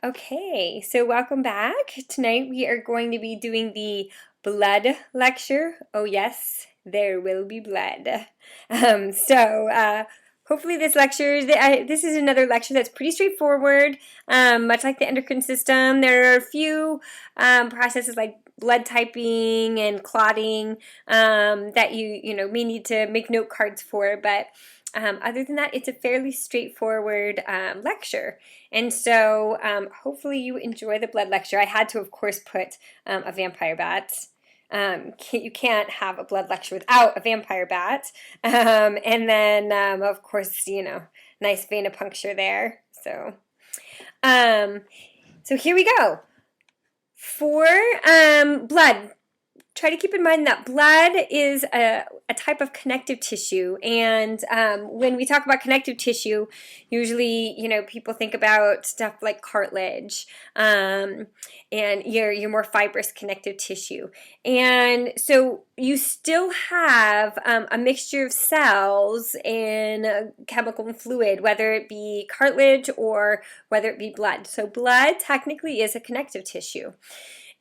Okay, so welcome back. Tonight we are going to be doing the blood lecture. Oh yes, there will be blood. Hopefully this lecture, this is another lecture that's pretty straightforward, much like the endocrine system. There are a few processes like blood typing and clotting that you may need to make note cards for, but other than that, it's a fairly straightforward lecture. And so hopefully you enjoy the blood lecture. I had to, of course, put a vampire bat. You can't have a blood lecture without a vampire bat. And then, of course, nice venipuncture there. So here we go. For blood, try to keep in mind that blood is a type of connective tissue, and when we talk about connective tissue, usually people think about stuff like cartilage and your more fibrous connective tissue. And so you still have a mixture of cells and chemical and fluid, whether it be cartilage or whether it be blood. So blood technically is a connective tissue.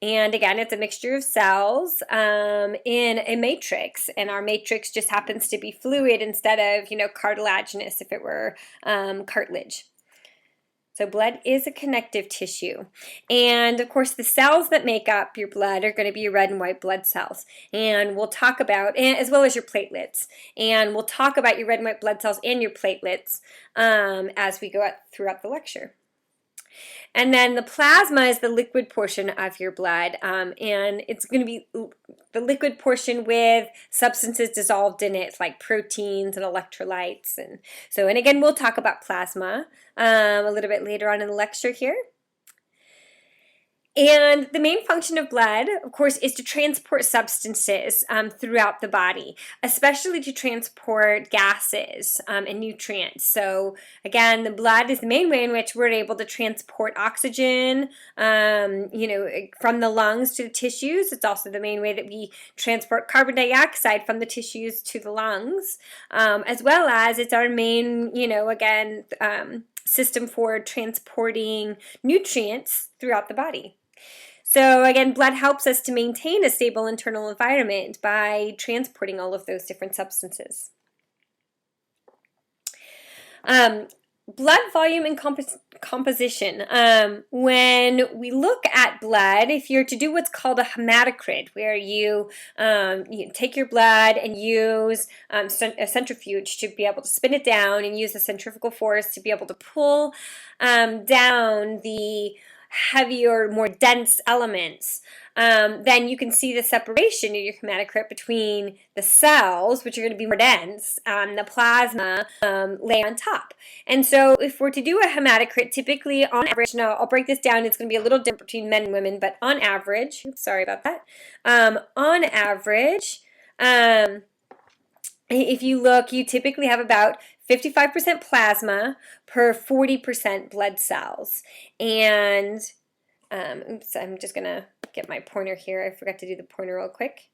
And again, it's a mixture of cells in a matrix, and our matrix just happens to be fluid instead of, cartilaginous if it were cartilage. So blood is a connective tissue. And of course, the cells that make up your blood are going to be your red and white blood cells. And we'll talk about, as well as your platelets. And we'll talk about your red and white blood cells and your platelets as we go throughout the lecture. And then the plasma is the liquid portion of your blood, and it's going to be the liquid portion with substances dissolved in it, like proteins and electrolytes. And again, we'll talk about plasma a little bit later on in the lecture here. And the main function of blood, of course, is to transport substances throughout the body, especially to transport gases and nutrients. So again, the blood is the main way in which we're able to transport oxygen, from the lungs to the tissues. It's also the main way that we transport carbon dioxide from the tissues to the lungs, as well as it's our main, system for transporting nutrients throughout the body. So again, blood helps us to maintain a stable internal environment by transporting all of those different substances. Blood volume and composition. When we look at blood, if you're to do what's called a hematocrit, where you take your blood and use a centrifuge to be able to spin it down and use the centrifugal force to be able to pull down the heavier, more dense elements, then you can see the separation in your hematocrit between the cells, which are going to be more dense, the plasma lay on top. And so if we're to do a hematocrit, typically on average, now I'll break this down, it's going to be a little different between men and women, but on average, sorry about that, on average, if you look, you typically have about 55% plasma per 40% blood cells. And, oops, I'm just going to get my pointer here. I forgot to do the pointer real quick.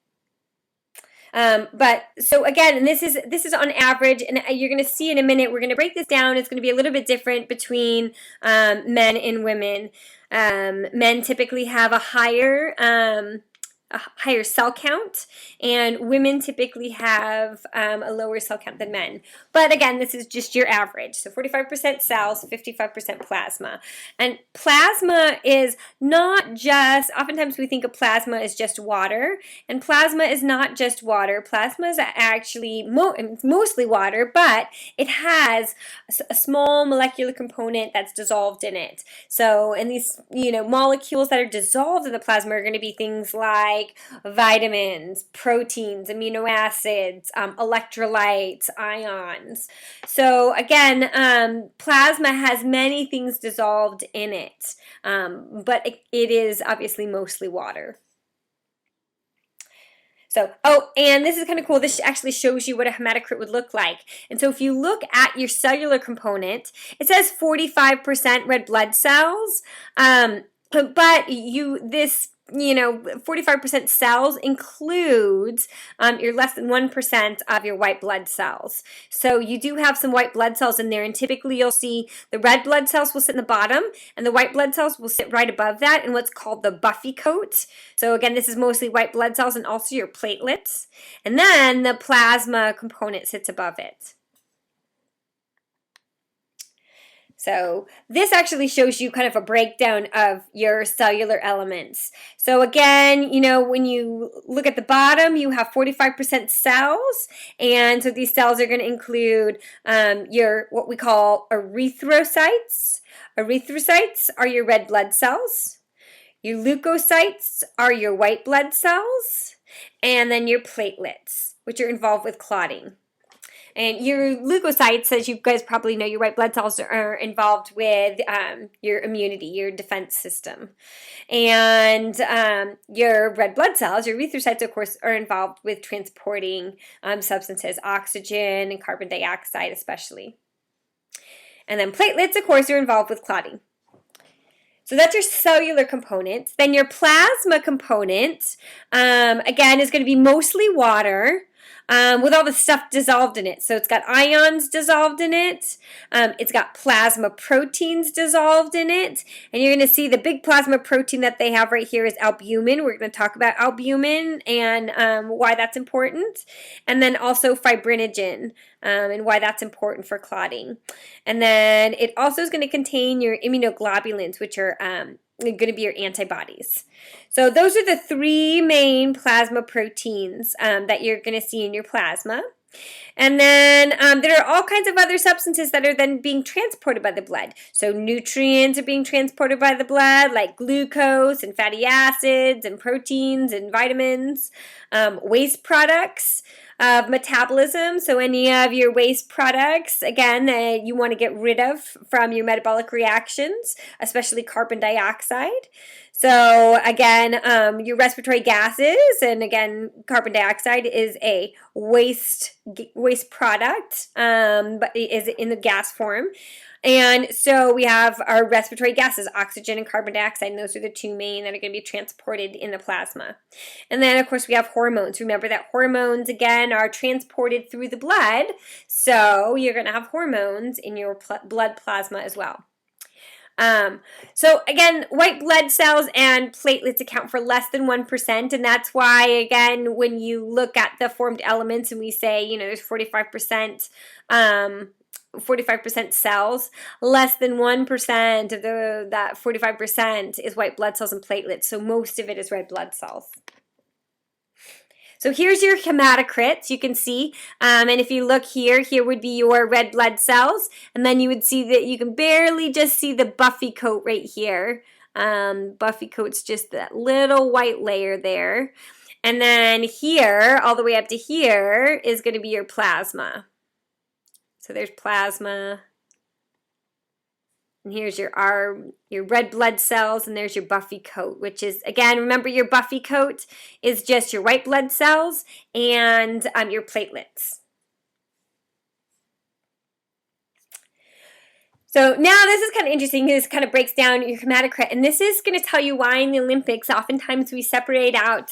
But so again, and this is on average, and you're going to see in a minute, we're going to break this down. It's going to be a little bit different between men and women. Men typically have a higher cell count, and women typically have a lower cell count than men. But again, this is just your average. So 45% cells, 55% plasma. And plasma is not just, oftentimes we think of plasma as just water, and plasma is not just water. Plasma is actually mostly water, but it has a small molecular component that's dissolved in it. So, and these, molecules that are dissolved in the plasma are going to be things like vitamins, proteins, amino acids, electrolytes, ions. So again, plasma has many things dissolved in it, but it is obviously mostly water. So, and this is kind of cool. This actually shows you what a hematocrit would look like. And so if you look at your cellular component, it says 45% red blood cells, but this 45% cells includes your less than 1% of your white blood cells. So you do have some white blood cells in there, and typically you'll see the red blood cells will sit in the bottom and the white blood cells will sit right above that in what's called the buffy coat. So again, this is mostly white blood cells and also your platelets. And then the plasma component sits above it. So this actually shows you kind of a breakdown of your cellular elements. So again, when you look at the bottom, you have 45% cells, and so these cells are going to include your what we call erythrocytes. Erythrocytes are your red blood cells. Your leukocytes are your white blood cells, and then your platelets, which are involved with clotting. And your leukocytes, as you guys probably know, your white blood cells are involved with your immunity, your defense system. And your red blood cells, your erythrocytes, of course, are involved with transporting substances, oxygen and carbon dioxide especially. And then platelets, of course, are involved with clotting. So that's your cellular component. Then your plasma component, again, is going to be mostly water. With all the stuff dissolved in it. So it's got ions dissolved in it. It's got plasma proteins dissolved in it. And you're going to see the big plasma protein that they have right here is albumin. We're going to talk about albumin and why that's important. And then also fibrinogen and why that's important for clotting. And then it also is going to contain your immunoglobulins, which are going to be your antibodies. So those are the three main plasma proteins that you're going to see in your plasma. And then there are all kinds of other substances that are then being transported by the blood. So nutrients are being transported by the blood, like glucose and fatty acids and proteins and vitamins. Waste products of metabolism, so any of your waste products, again, you want to get rid of from your metabolic reactions, especially carbon dioxide. So again, your respiratory gases, and again, carbon dioxide is a waste product, but it is in the gas form. And so we have our respiratory gases, oxygen and carbon dioxide, and those are the two main that are going to be transported in the plasma. And then, of course, we have hormones. Remember that hormones, again, are transported through the blood, so you're going to have hormones in your blood plasma as well. So again, white blood cells and platelets account for less than 1%, and that's why, again, when you look at the formed elements and we say, there's 45%, 45% cells, less than 1% of that 45% is white blood cells and platelets, so most of it is red blood cells. So here's your hematocrits, you can see, and if you look here would be your red blood cells, and then you would see that you can barely just see the buffy coat right here. Buffy coat's just that little white layer there. And then here, all the way up to here, is going to be your plasma. So there's plasma. And here's your red blood cells, and there's your buffy coat, which is, again, remember your buffy coat is just your white blood cells and your platelets. So now this is kind of interesting. This kind of breaks down your hematocrit, and this is going to tell you why in the Olympics oftentimes we separate out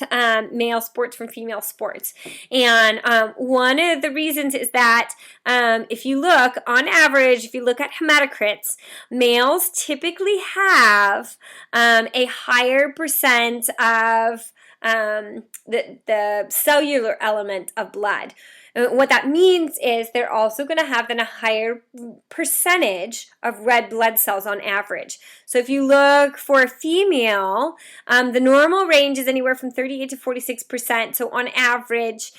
male sports from female sports. And one of the reasons is that if you look, on average, if you look at hematocrits, males typically have a higher percent of the cellular element of blood. What that means is they're also going to have then a higher percentage of red blood cells on average. So if you look for a female, the normal range is anywhere from 38 to 46%. So on average,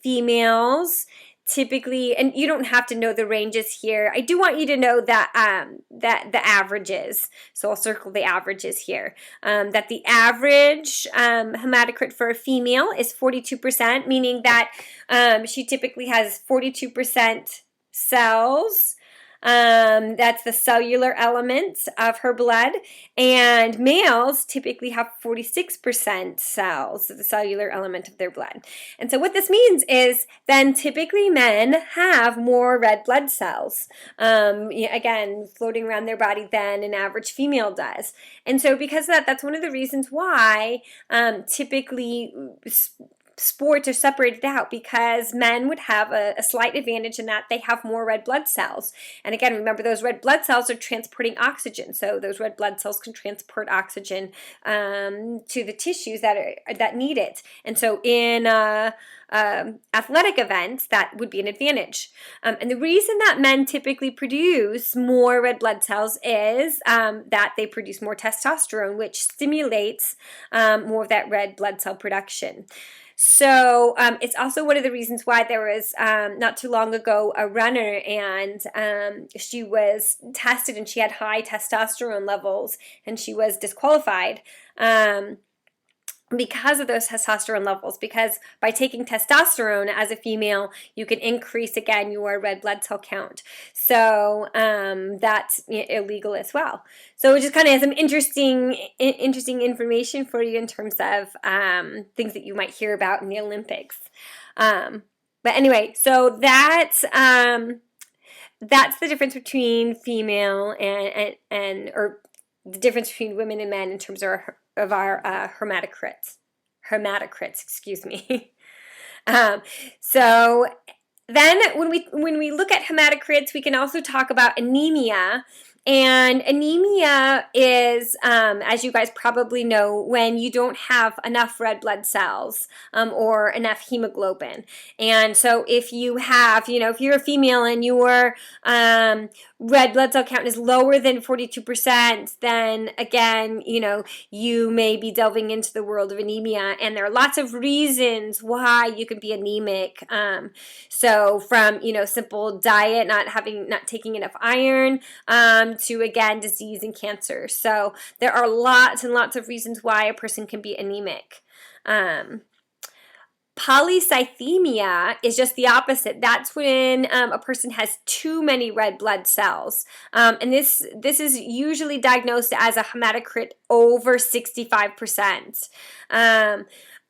females typically, and you don't have to know the ranges here. I do want you to know that that the averages. So I'll circle the averages here. That the average hematocrit for a female is 42%, meaning that she typically has 42% cells That's the cellular element of her blood. And males typically have 46% cells, the cellular element of their blood. And so what this means is then typically men have more red blood cells, again, floating around their body than an average female does. And so because of that, that's one of the reasons why typically sports are separated out, because men would have a slight advantage in that they have more red blood cells. And again, remember, those red blood cells are transporting oxygen, so those red blood cells can transport oxygen to the tissues that need it. And so in athletic events, that would be an advantage. And the reason that men typically produce more red blood cells is that they produce more testosterone, which stimulates more of that red blood cell production. So it's also one of the reasons why there was not too long ago a runner, and she was tested and she had high testosterone levels and she was disqualified because of those testosterone levels, because by taking testosterone as a female, you can increase, again, your red blood cell count. So that's illegal as well. So it just kind of has some interesting information for you in terms of things that you might hear about in the Olympics. But anyway, so that's the difference between female or the difference between women and men in terms of our hermatocrits, excuse me. So then when we look at hematocrits, we can also talk about anemia. And anemia is, as you guys probably know, when you don't have enough red blood cells or enough hemoglobin. And so if you have, if you're a female and your red blood cell count is lower than 42%, then again, you may be delving into the world of anemia. And there are lots of reasons why you can be anemic. So from, simple diet, not taking enough iron, to, again, disease and cancer. So there are lots and lots of reasons why a person can be anemic. Polycythemia is just the opposite. That's when a person has too many red blood cells. And this is usually diagnosed as a hematocrit over 65%.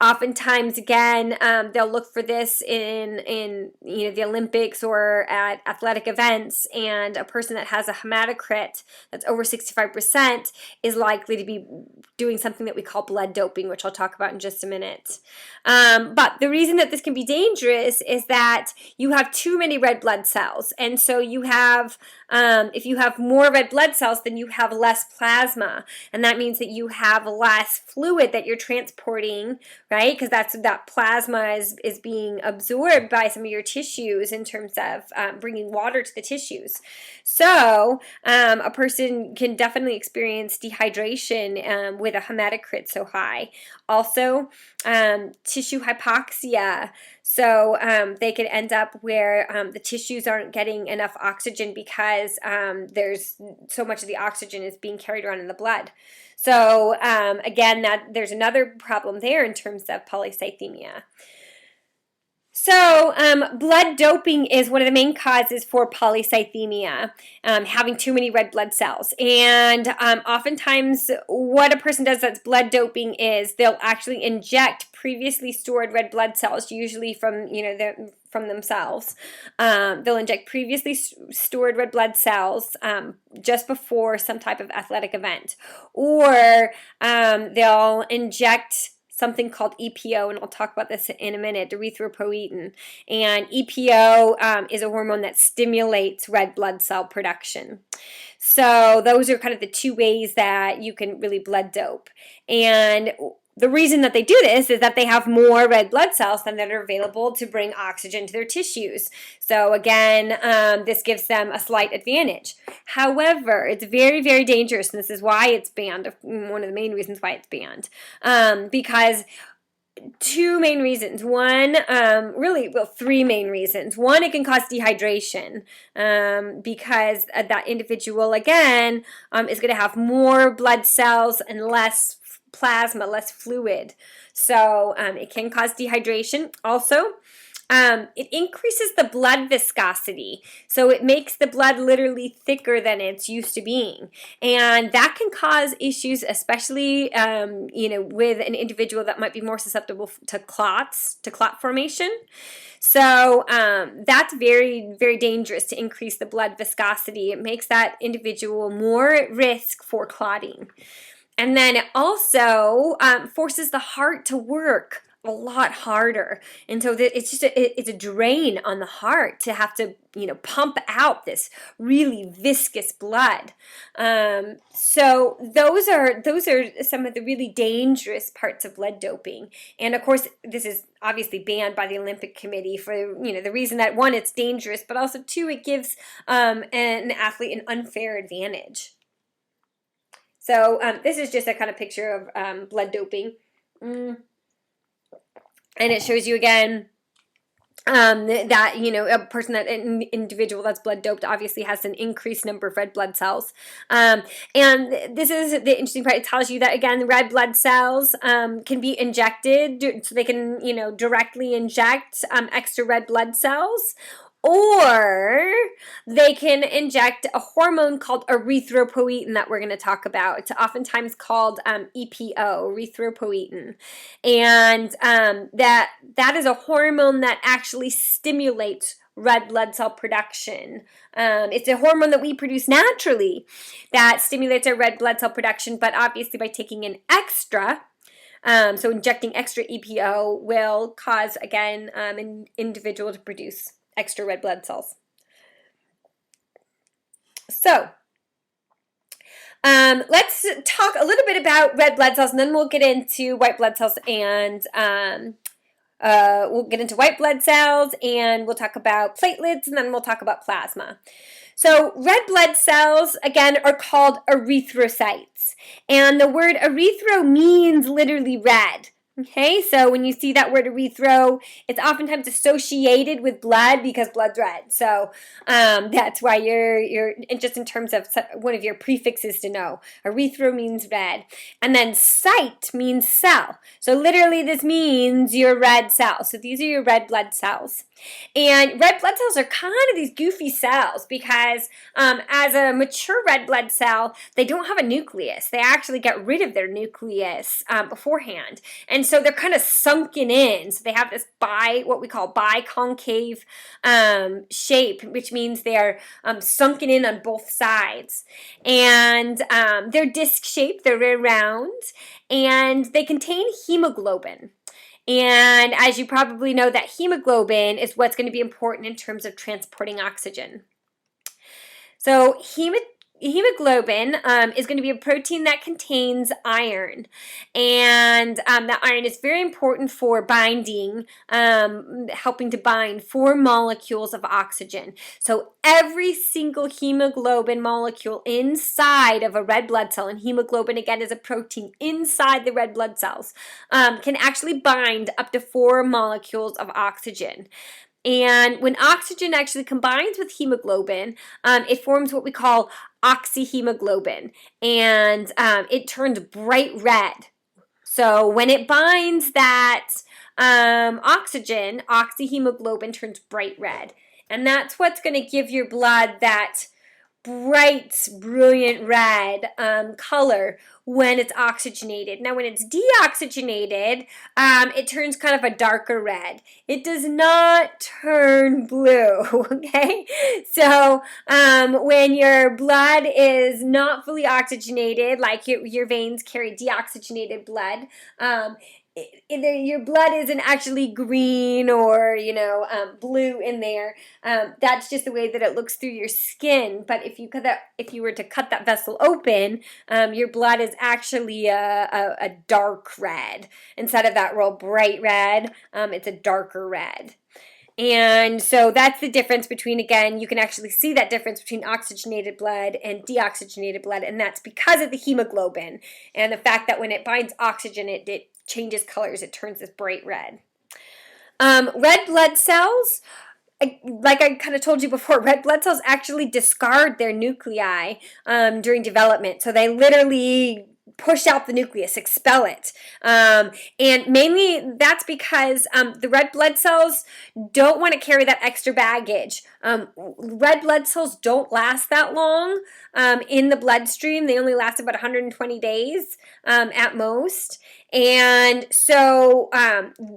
Oftentimes, again, they'll look for this in the Olympics or at athletic events, and a person that has a hematocrit that's over 65% is likely to be doing something that we call blood doping, which I'll talk about in just a minute. But the reason that this can be dangerous is that you have too many red blood cells, and so you have, if you have more red blood cells, then you have less plasma, and that means that you have less fluid that you're transporting, right? Because that plasma is being absorbed by some of your tissues in terms of bringing water to the tissues. So a person can definitely experience dehydration with a hematocrit so high. Also, tissue hypoxia. So they could end up where the tissues aren't getting enough oxygen because there's so much of the oxygen is being carried around in the blood. So again, there's another problem there in terms of polycythemia. So blood doping is one of the main causes for polycythemia, having too many red blood cells. And oftentimes what a person does that's blood doping is they'll actually inject previously stored red blood cells, usually from from themselves. They'll inject previously stored red blood cells just before some type of athletic event. Or they'll inject something called EPO, and I'll talk about this in a minute, erythropoietin. And EPO is a hormone that stimulates red blood cell production. So those are kind of the two ways that you can really blood dope. And the reason that they do this is that they have more red blood cells than that are available to bring oxygen to their tissues. So again, this gives them a slight advantage. However, it's very, very dangerous, and this is why it's banned, one of the main reasons why it's banned. Because two main reasons. One, three main reasons. One, it can cause dehydration because that individual, again, is going to have more blood cells and less plasma, less fluid. So it can cause dehydration. Also, it increases the blood viscosity. So it makes the blood literally thicker than it's used to being. And that can cause issues, especially, with an individual that might be more susceptible to clots, to clot formation. So that's very, very dangerous to increase the blood viscosity. It makes that individual more at risk for clotting. And then it also forces the heart to work a lot harder, and so it's just it's a drain on the heart to have to pump out this really viscous blood. So those are some of the really dangerous parts of blood doping, and of course this is obviously banned by the Olympic Committee for the reason that, one, it's dangerous, but also two, it gives an athlete an unfair advantage. So this is just a kind of picture of blood doping. And it shows you again that a person, an individual that's blood doped, obviously has an increased number of red blood cells. And this is the interesting part. It tells you that, again, the red blood cells can be injected, so they can directly inject extra red blood cells. Or they can inject a hormone called erythropoietin that we're going to talk about. It's oftentimes called EPO, erythropoietin. And that is a hormone that actually stimulates red blood cell production. It's a hormone that we produce naturally that stimulates our red blood cell production, but obviously by taking an extra, so injecting extra EPO will cause, again, an individual to produce extra red blood cells. So let's talk a little bit about red blood cells, and then we'll get into white blood cells, and we'll get into white blood cells, and we'll talk about platelets, and then we'll talk about plasma. So red blood cells, again, are called erythrocytes, and the word erythro means literally red. Okay, so when you see that word erythro, it's oftentimes associated with blood because blood's red. So that's why you're just in terms of one of your prefixes to know. Erythro means red. And then cyte means cell. So literally this means your red cells. So these are your red blood cells. And red blood cells are kind of these goofy cells because as a mature red blood cell, they don't have a nucleus. They actually get rid of their nucleus beforehand. And so they're kind of sunken in. So they have this what we call biconcave shape, which means they are sunken in on both sides. And they're disc shaped, they're very round, and they contain hemoglobin. And as you probably know, that hemoglobin is what's going to be important in terms of transporting oxygen. So hemoglobin is going to be a protein that contains iron, and that iron is very important for binding, helping to bind 4 molecules of oxygen. So every single hemoglobin molecule inside of a red blood cell, and hemoglobin again is a protein inside the red blood cells, can actually bind up to 4 molecules of oxygen. And when oxygen actually combines with hemoglobin, it forms what we call oxyhemoglobin, and it turns bright red. So when it binds that oxygen, oxyhemoglobin turns bright red. And that's what's going to give your blood that bright, brilliant red color when it's oxygenated. Now, when it's deoxygenated, it turns kind of a darker red. It does not turn blue, okay? So when your blood is not fully oxygenated, like your veins carry deoxygenated blood, your blood isn't actually green or blue in there. That's just the way that it looks through your skin. But if you were to cut that vessel open, your blood is actually a dark red instead of that real bright red. It's a darker red. And so that's the difference between, again, you can actually see that difference between oxygenated blood and deoxygenated blood, and that's because of the hemoglobin and the fact that when it binds oxygen, it changes colors, it turns this bright red. Red blood cells, like I kind of told you before, red blood cells actually discard their nuclei during development. So they literally push out the nucleus, expel it. And mainly that's because the red blood cells don't want to carry that extra baggage. Red blood cells don't last that long in the bloodstream. They only last about 120 days at most. And so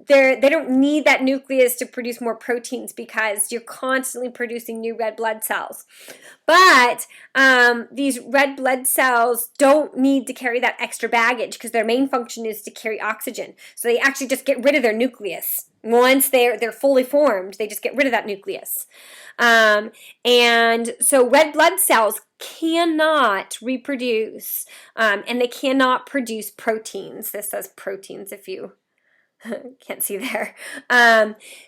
they don't need that nucleus to produce more proteins because you're constantly producing new red blood cells. But these red blood cells don't need to carry that extra baggage because their main function is to carry oxygen. So they actually just get rid of their nucleus. Once they're fully formed, they just get rid of that nucleus. And so red blood cells cannot reproduce and they cannot produce proteins. This says proteins if you can't see there.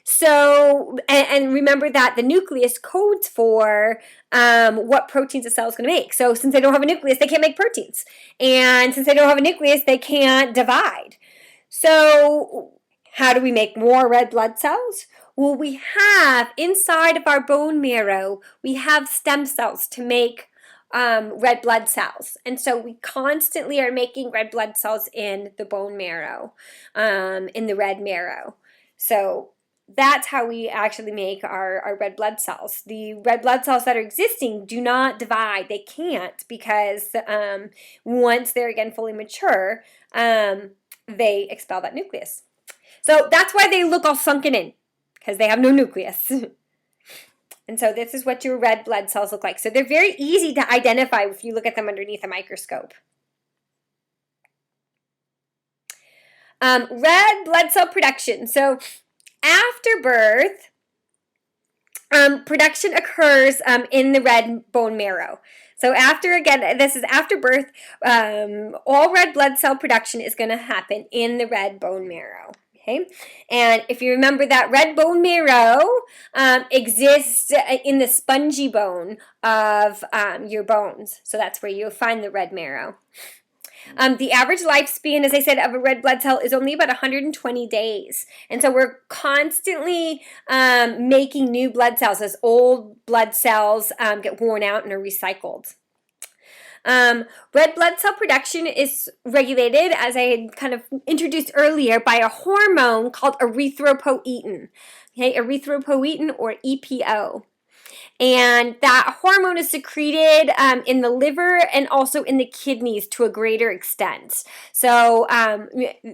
So remember that the nucleus codes for what proteins a cell is going to make. So since they don't have a nucleus, they can't make proteins. And since they don't have a nucleus, they can't divide. So how do we make more red blood cells? Well, we have inside of our bone marrow, we have stem cells to make red blood cells. And so we constantly are making red blood cells in the bone marrow, in the red marrow. So that's how we actually make our red blood cells. The red blood cells that are existing do not divide. They can't because once they're again fully mature, they expel that nucleus. So that's why they look all sunken in, because they have no nucleus. And so this is what your red blood cells look like. So they're very easy to identify if you look at them underneath a microscope. Red blood cell production. So after birth, production occurs in the red bone marrow. So this is after birth, all red blood cell production is going to happen in the red bone marrow. Okay, and if you remember that red bone marrow exists in the spongy bone of your bones. So that's where you'll find the red marrow. The average lifespan, as I said, of a red blood cell is only about 120 days. And so we're constantly making new blood cells as old blood cells get worn out and are recycled. Red blood cell production is regulated, as I had kind of introduced earlier, by a hormone called erythropoietin. Okay, erythropoietin or EPO. And that hormone is secreted in the liver and also in the kidneys to a greater extent. So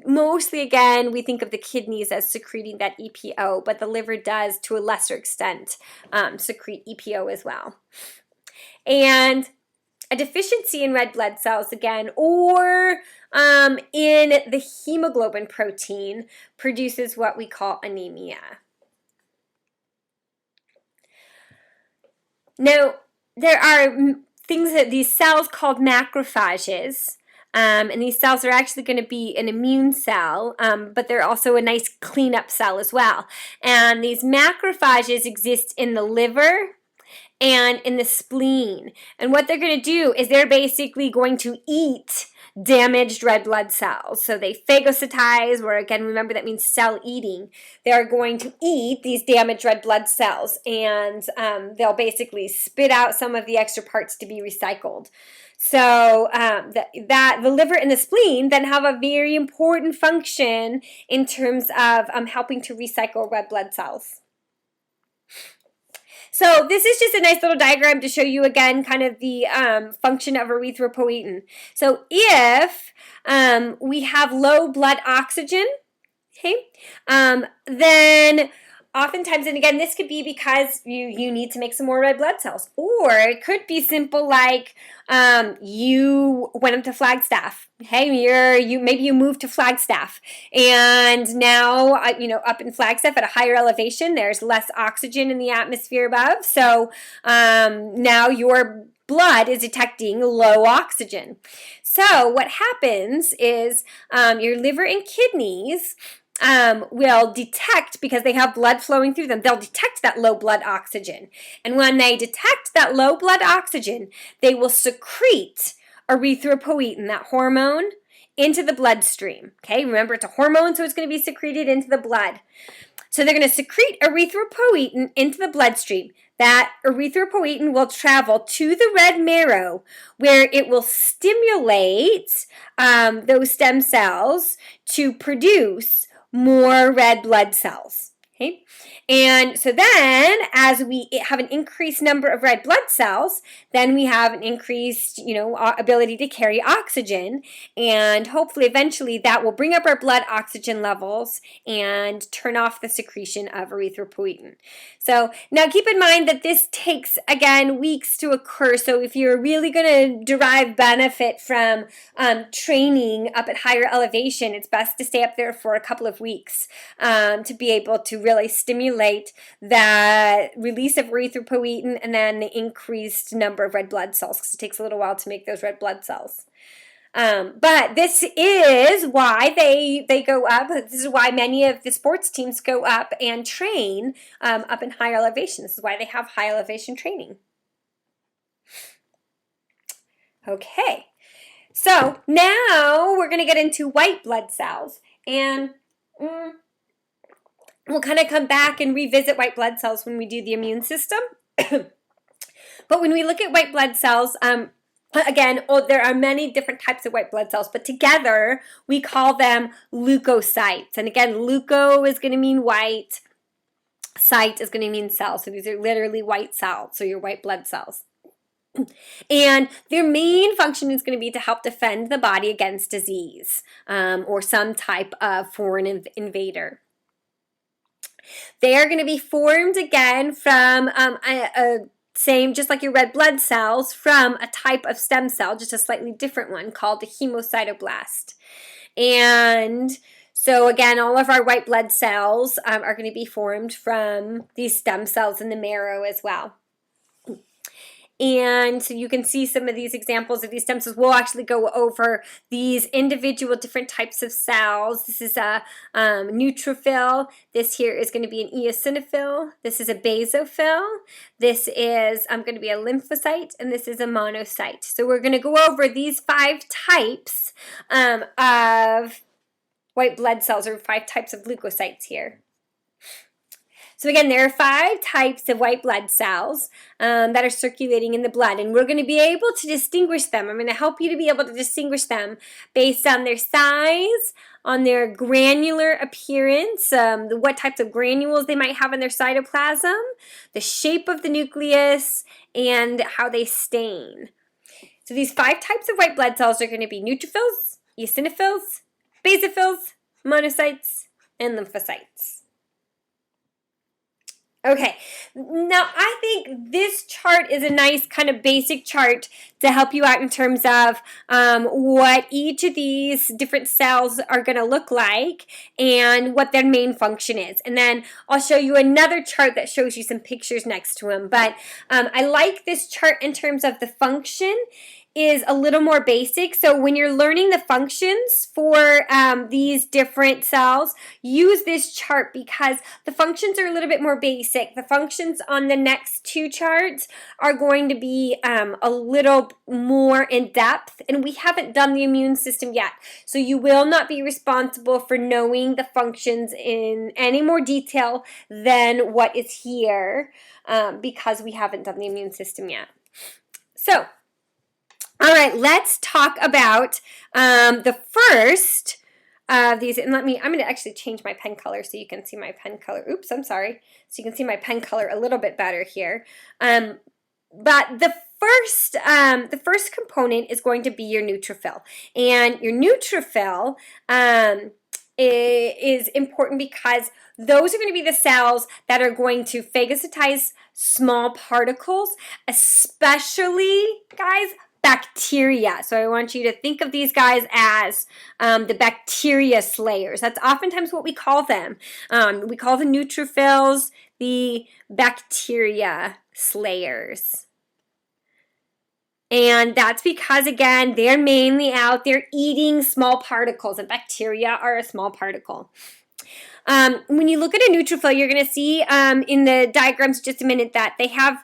mostly, again, we think of the kidneys as secreting that EPO, but the liver does, to a lesser extent, secrete EPO as well. And a deficiency in red blood cells, again, or in the hemoglobin protein, produces what we call anemia. Now, there are things that these cells called macrophages, and these cells are actually going to be an immune cell, but they're also a nice cleanup cell as well. And these macrophages exist in the liver and in the spleen. And what they're going to do is they're basically going to eat damaged red blood cells. So they phagocytize, where again, remember that means cell eating. They're going to eat these damaged red blood cells, and they'll basically spit out some of the extra parts to be recycled. So the liver and the spleen then have a very important function in terms of helping to recycle red blood cells. So this is just a nice little diagram to show you again kind of the function of erythropoietin. So if we have low blood oxygen, okay, then oftentimes, and again, this could be because you need to make some more red blood cells, or it could be simple like you went up to Flagstaff. Okay, maybe you moved to Flagstaff, and now up in Flagstaff at a higher elevation, there's less oxygen in the atmosphere above. So now your blood is detecting low oxygen. So what happens is your liver and kidneys will detect, because they have blood flowing through them, they'll detect that low blood oxygen. And when they detect that low blood oxygen, they will secrete erythropoietin, that hormone, into the bloodstream. Okay, remember it's a hormone, so it's going to be secreted into the blood. So they're going to secrete erythropoietin into the bloodstream. That erythropoietin will travel to the red marrow where it will stimulate those stem cells to produce more red blood cells. Okay? And so then as we have an increased number of red blood cells, then we have an increased, ability to carry oxygen, and hopefully eventually that will bring up our blood oxygen levels and turn off the secretion of erythropoietin. So now keep in mind that this takes, again, weeks to occur. So if you're really going to derive benefit from training up at higher elevation, it's best to stay up there for a couple of weeks to be able to really stimulate that release of erythropoietin and then the increased number of red blood cells, because it takes a little while to make those red blood cells. But this is why they go up. This is why many of the sports teams go up and train up in high elevation. This is why they have high elevation training. Okay, so now we're going to get into white blood cells, and we'll kind of come back and revisit white blood cells when we do the immune system. But when we look at white blood cells, again, there are many different types of white blood cells, but together we call them leukocytes. And again, leuko is going to mean white, cyte is going to mean cell. So these are literally white cells, so your white blood cells. And their main function is going to be to help defend the body against disease or some type of foreign invader. They are going to be formed again from same, just like your red blood cells, from a type of stem cell, just a slightly different one called the hemocytoblast. And so again, all of our white blood cells are going to be formed from these stem cells in the marrow as well. And so you can see some of these examples of these stem cells. We'll actually go over these individual different types of cells. This is a neutrophil. This here is going to be an eosinophil. This is a basophil. This is going to be a lymphocyte, and this is a monocyte. So we're going to go over these 5 types of white blood cells, or 5 types of leukocytes here. So again, there are 5 types of white blood cells that are circulating in the blood, and we're going to be able to distinguish them. I'm going to help you to be able to distinguish them based on their size, on their granular appearance, what types of granules they might have in their cytoplasm, the shape of the nucleus, and how they stain. So these 5 types of white blood cells are going to be neutrophils, eosinophils, basophils, monocytes, and lymphocytes. Okay, now I think this chart is a nice kind of basic chart to help you out in terms of what each of these different cells are going to look like and what their main function is. And then I'll show you another chart that shows you some pictures next to them. But I like this chart in terms of the function is a little more basic. So when you're learning the functions for these different cells, use this chart because the functions are a little bit more basic. The functions on the next 2 charts are going to be a little more in depth, and we haven't done the immune system yet. So you will not be responsible for knowing the functions in any more detail than what is here because we haven't done the immune system yet. So, all right, let's talk about the first of these. And I'm going to actually change my pen color so you can see my pen color. Oops, I'm sorry. So you can see my pen color a little bit better here. But the first component is going to be your neutrophil. And your neutrophil is important because those are going to be the cells that are going to phagocytize small particles, especially, guys, bacteria. So I want you to think of these guys as the bacteria slayers. That's oftentimes what we call them. We call the neutrophils the bacteria slayers. And that's because, again, they're mainly out there eating small particles, and bacteria are a small particle. When you look at a neutrophil, you're going to see in the diagrams just a minute that they have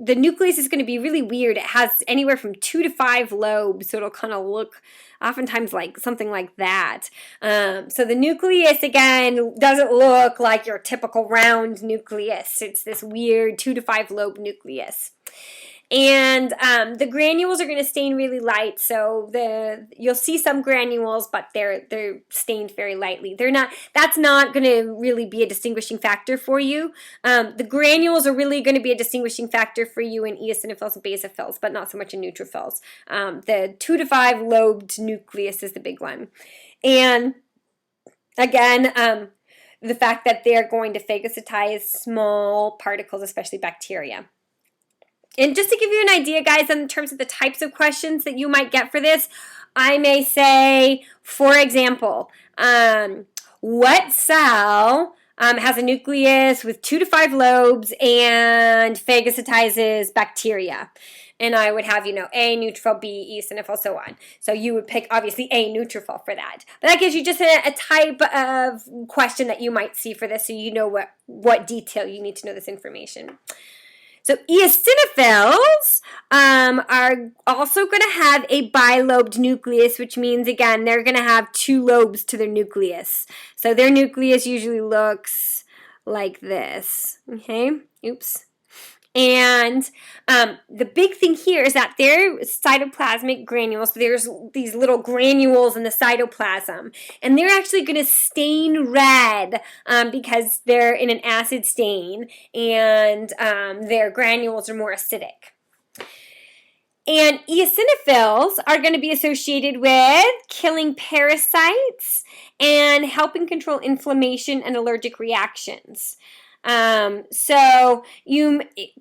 the nucleus is going to be really weird. It has anywhere from 2 to 5 lobes, so it'll kind of look oftentimes like something like that. So the nucleus, again, doesn't look like your typical round nucleus. It's this weird 2 to 5 lobe nucleus. And the granules are going to stain really light, so you'll see some granules, but they're stained very lightly. That's not going to really be a distinguishing factor for you. The granules are really going to be a distinguishing factor for you in eosinophils and basophils, but not so much in neutrophils. The 2 to 5 lobed nucleus is the big one. And again, the fact that they're going to phagocytize small particles, especially bacteria. And just to give you an idea, guys, in terms of the types of questions that you might get for this, I may say, for example, what cell has a nucleus with 2 to 5 lobes and phagocytizes bacteria? And I would have, A, neutrophil, B, eosinophil, so on. So you would pick, obviously, A, neutrophil for that. But that gives you just a type of question that you might see for this, so you know what detail you need to know this information. So eosinophils are also going to have a bilobed nucleus, which means, again, they're going to have 2 lobes to their nucleus. So their nucleus usually looks like this. Okay? Oops. And the big thing here is that they're cytoplasmic granules. So there's these little granules in the cytoplasm. And they're actually going to stain red because they're in an acid stain. And their granules are more acidic. And eosinophils are going to be associated with killing parasites and helping control inflammation and allergic reactions. So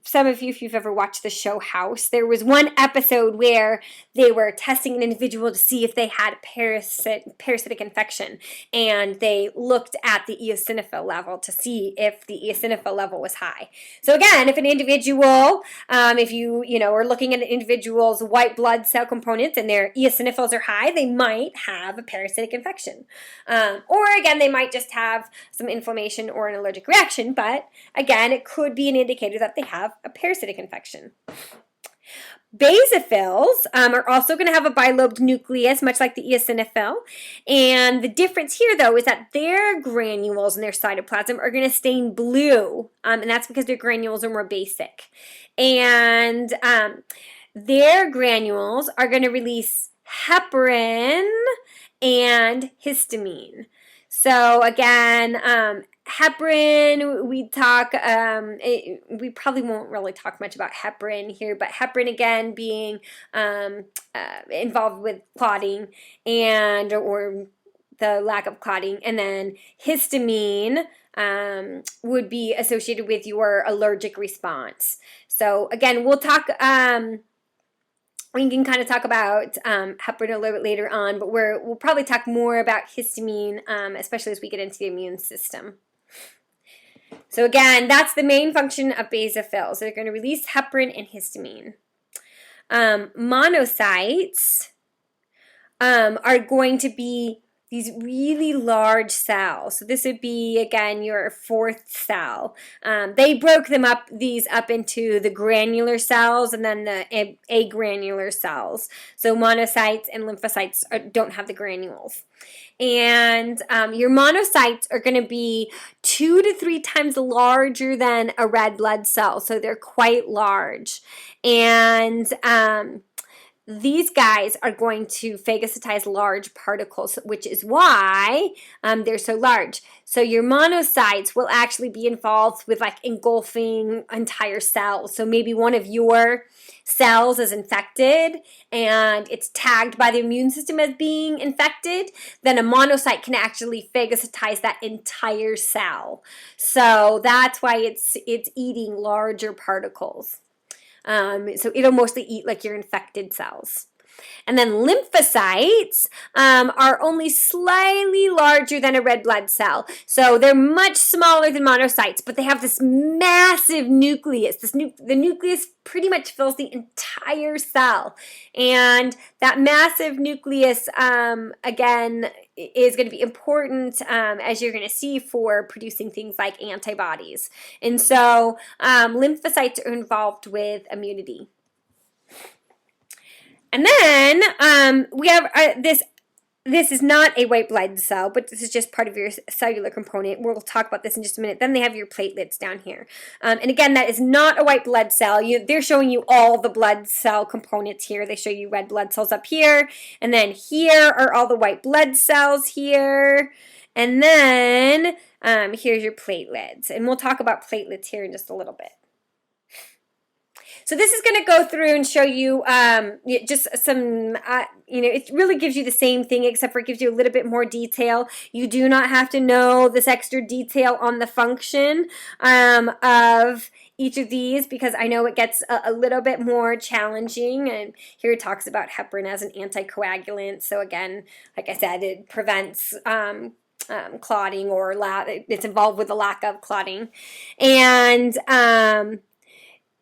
some of you, if you've ever watched the show House, there was one episode where they were testing an individual to see if they had a parasitic infection, and they looked at the eosinophil level to see if the eosinophil level was high. So again, if an individual, if you are looking at an individual's white blood cell components and their eosinophils are high, they might have a parasitic infection. Or again, they might just have some inflammation or an allergic reaction, but again, it could be an indicator that they have a parasitic infection. Basophils are also going to have a bilobed nucleus, much like the eosinophil. And the difference here, though, is that their granules in their cytoplasm are going to stain blue, and that's because their granules are more basic. And their granules are going to release heparin and histamine. So again, heparin, we probably won't really talk much about heparin here, but heparin again being involved with clotting or the lack of clotting, and then histamine would be associated with your allergic response. So again, we'll talk. We can kind of talk about heparin a little bit later on, but we'll probably talk more about histamine, especially as we get into the immune system. So again, that's the main function of basophils. They're going to release heparin and histamine. Monocytes are going to be these really large cells. So this would be, again, your 4th cell. They broke these up into the granular cells and then the agranular cells. So monocytes and lymphocytes don't have the granules. And your monocytes are going to be 2 to 3 times larger than a red blood cell. So they're quite large. And these guys are going to phagocytize large particles, which is why they're so large. So your monocytes will actually be involved with engulfing entire cells. So maybe one of your cells is infected and it's tagged by the immune system as being infected, then a monocyte can actually phagocytize that entire cell. So that's why it's eating larger particles. So it'll mostly eat your infected cells. And then lymphocytes are only slightly larger than a red blood cell. So they're much smaller than monocytes, but they have this massive nucleus. The nucleus pretty much fills the entire entire cell. And that massive nucleus, again, is going to be important, as you're going to see, for producing things like antibodies. And so lymphocytes are involved with immunity. And then we have this is not a white blood cell, but this is just part of your cellular component. We'll talk about this in just a minute. Then they have your platelets down here. And again, that is not a white blood cell. They're showing you all the blood cell components here. They show you red blood cells up here. And then here are all the white blood cells here. And then here's your platelets. And we'll talk about platelets here in just a little bit. So this is going to go through and show you just some, it really gives you the same thing, except for it gives you a little bit more detail. You do not have to know this extra detail on the function of each of these, because I know it gets a little bit more challenging. And here it talks about heparin as an anticoagulant. So again, like I said, it prevents clotting, or it's involved with the lack of clotting. And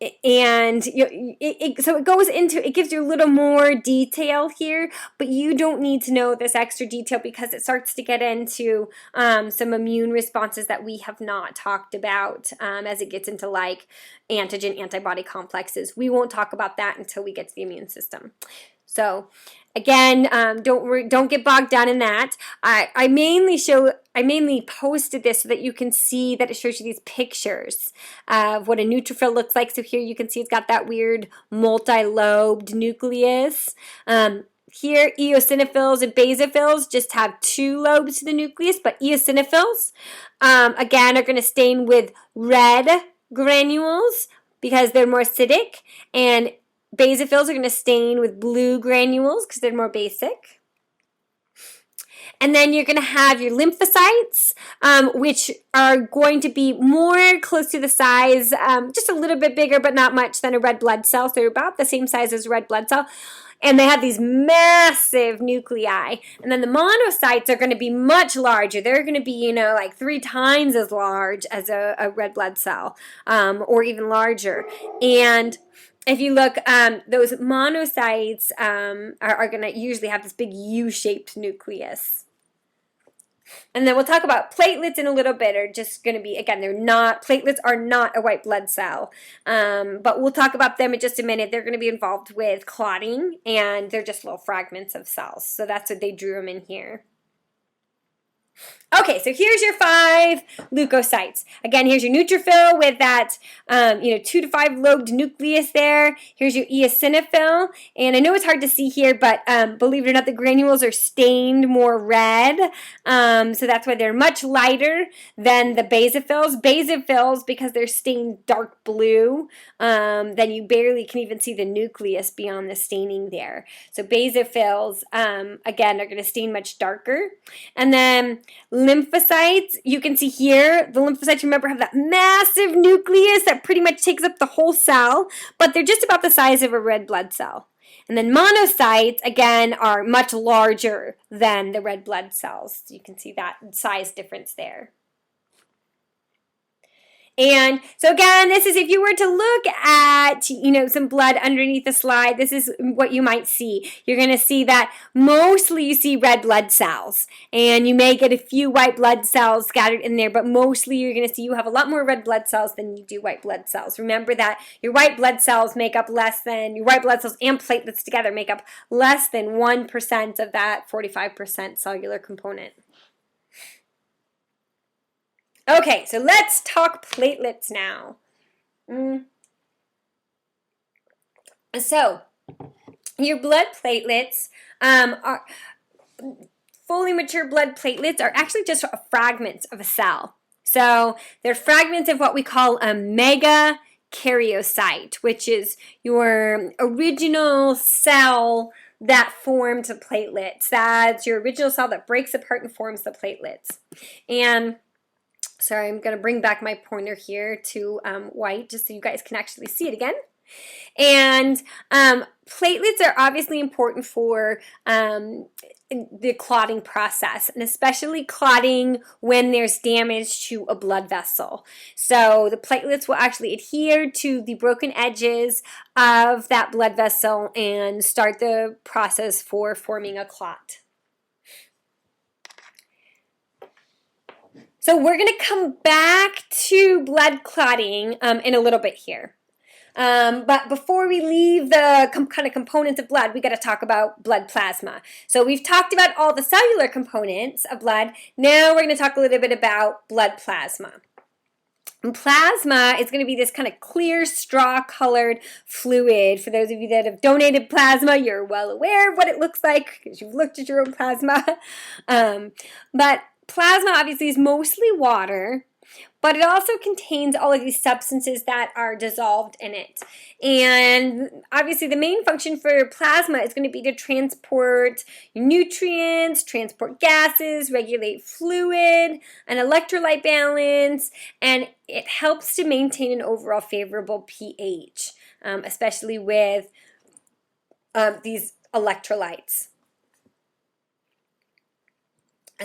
so it goes into, it gives you a little more detail here, but you don't need to know this extra detail because it starts to get into some immune responses that we have not talked about as it gets into like antigen antibody complexes. We won't talk about that until we get to the immune system. So again, don't get bogged down in that. I mainly posted this so that you can see that it shows you these pictures of what a neutrophil looks like. So here you can see it's got that weird multi-lobed nucleus. Here, eosinophils and basophils just have 2 lobes to the nucleus, but eosinophils, again, are going to stain with red granules because they're more acidic, and basophils are going to stain with blue granules because they're more basic. And then you're going to have your lymphocytes, which are going to be more close to the size, just a little bit bigger, but not much, than a red blood cell. So they're about the same size as a red blood cell. And they have these massive nuclei. And then the monocytes are going to be much larger. They're going to be, like 3 times as large as a red blood cell, or even larger. And if you look, those monocytes are going to usually have this big U-shaped nucleus. And then we'll talk about platelets in a little bit. Are just going to be, again, platelets are not a white blood cell. But we'll talk about them in just a minute. They're going to be involved with clotting, and they're just little fragments of cells. So that's what they drew them in here. Okay, so here's your 5 leukocytes. Again, here's your neutrophil with that, 2 to 5 lobed nucleus there. Here's your eosinophil, and I know it's hard to see here, but believe it or not, the granules are stained more red, so that's why they're much lighter than the basophils. Basophils, because they're stained dark blue, then you barely can even see the nucleus beyond the staining there. So basophils, again, are going to stain much darker. And then lymphocytes, you can see here, the lymphocytes, remember, have that massive nucleus that pretty much takes up the whole cell, but they're just about the size of a red blood cell. And then monocytes, again, are much larger than the red blood cells. So you can see that size difference there. And so again, this is, if you were to look at, some blood underneath the slide, this is what you might see. You're going to see that mostly you see red blood cells, and you may get a few white blood cells scattered in there, but mostly you're going to see you have a lot more red blood cells than you do white blood cells. Remember that your white blood cells and platelets together make up less than 1% of that 45% cellular component. Okay, so let's talk platelets now. So, your blood platelets are fully mature blood platelets are actually just fragments of a cell. So, they're fragments of what we call a megakaryocyte, which is your original cell that formed the platelets. That's your original cell that breaks apart and forms the platelets. And sorry, I'm going to bring back my pointer here to white just so you guys can actually see it again. And platelets are obviously important for the clotting process, and especially clotting when there's damage to a blood vessel. So the platelets will actually adhere to the broken edges of that blood vessel and start the process for forming a clot. So we're going to come back to blood clotting in a little bit here. But before we leave the kind of components of blood, we got to talk about blood plasma. So we've talked about all the cellular components of blood. Now we're going to talk a little bit about blood plasma. And plasma is going to be this kind of clear straw-colored fluid. For those of you that have donated plasma, you're well aware of what it looks like because you've looked at your own plasma. But plasma obviously is mostly water, but it also contains all of these substances that are dissolved in it. And obviously the main function for plasma is going to be to transport nutrients, transport gases, regulate fluid, an electrolyte balance, and it helps to maintain an overall favorable pH, especially with these electrolytes.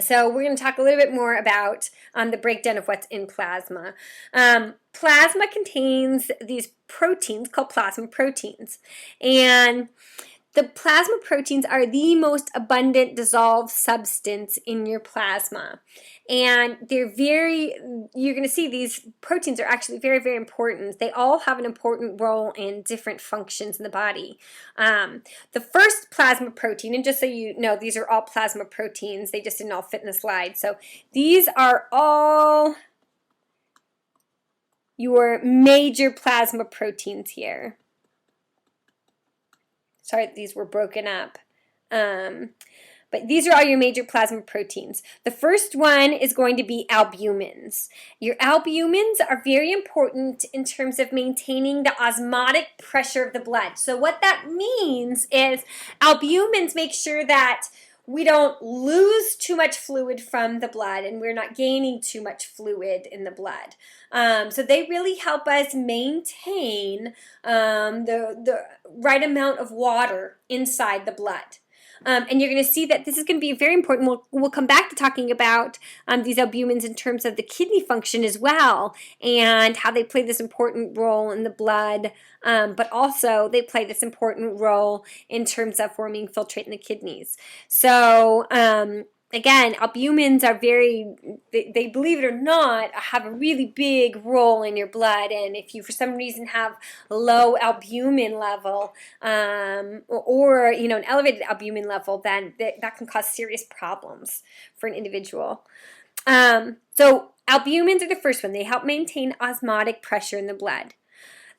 So we're going to talk a little bit more about the breakdown of what's in plasma. Plasma contains these proteins called plasma proteins. And the plasma proteins are the most abundant dissolved substance in your plasma. And you're going to see these proteins are actually very, very important. They all have an important role in different functions in the body. The first plasma protein, and just so you know, these are all plasma proteins. They just didn't all fit in the slide. So these are all your major plasma proteins here. Sorry, these were broken up. But these are all your major plasma proteins. The first one is going to be albumins. Your albumins are very important in terms of maintaining the osmotic pressure of the blood. So what that means is albumins make sure that we don't lose too much fluid from the blood and we're not gaining too much fluid in the blood. So they really help us maintain the right amount of water inside the blood. And you're going to see that this is going to be very important. We'll come back to talking about these albumins in terms of the kidney function as well and how they play this important role in the blood, but also they play this important role in terms of forming filtrate in the kidneys. So again, albumins are they believe it or not, have a really big role in your blood. And if you, for some reason, have a low albumin level or an elevated albumin level, then that can cause serious problems for an individual. So albumins are the first one. They help maintain osmotic pressure in the blood.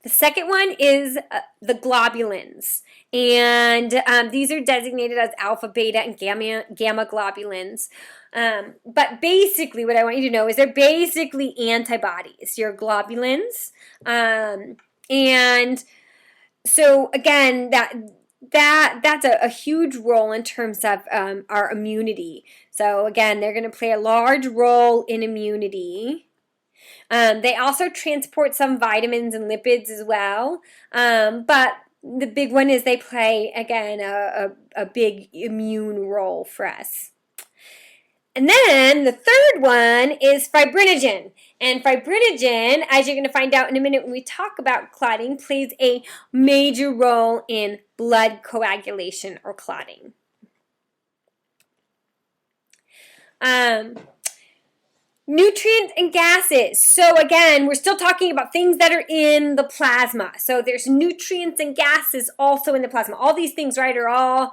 The second one is the globulins, and these are designated as alpha, beta, and gamma globulins. But basically, what I want you to know is they're basically antibodies, your globulins. And so, again, that's a huge role in terms of our immunity. So, again, they're going to play a large role in immunity. They also transport some vitamins and lipids as well, but the big one is they play, again, a big immune role for us. And then the third one is fibrinogen. And fibrinogen, as you're going to find out in a minute when we talk about clotting, plays a major role in blood coagulation or clotting. Nutrients and gases. So again, we're still talking about things that are in the plasma. So there's nutrients and gases also in the plasma. All these things, right, are all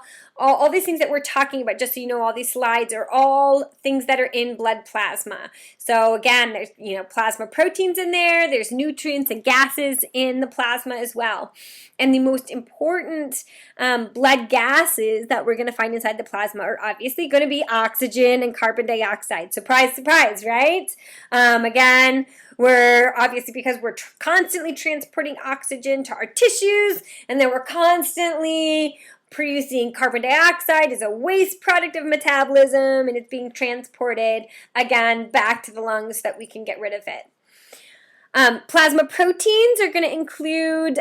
these things that we're talking about, just so you know, all these slides are all things that are in blood plasma. So again, there's plasma proteins in there, there's nutrients and gases in the plasma as well. And the most important blood gases that we're going to find inside the plasma are obviously going to be oxygen and carbon dioxide. Surprise, surprise, right? Again, we're obviously, because we're constantly transporting oxygen to our tissues, and then we're constantly producing carbon dioxide as a waste product of metabolism, and it's being transported, again, back to the lungs so that we can get rid of it. Plasma proteins are going to include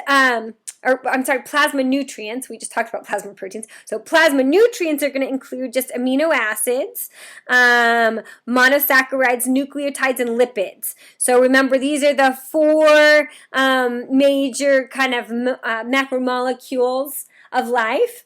or I'm sorry, plasma nutrients. We just talked about plasma proteins. So plasma nutrients are going to include just amino acids, monosaccharides, nucleotides, and lipids. So remember, these are the four major kind of macromolecules of life.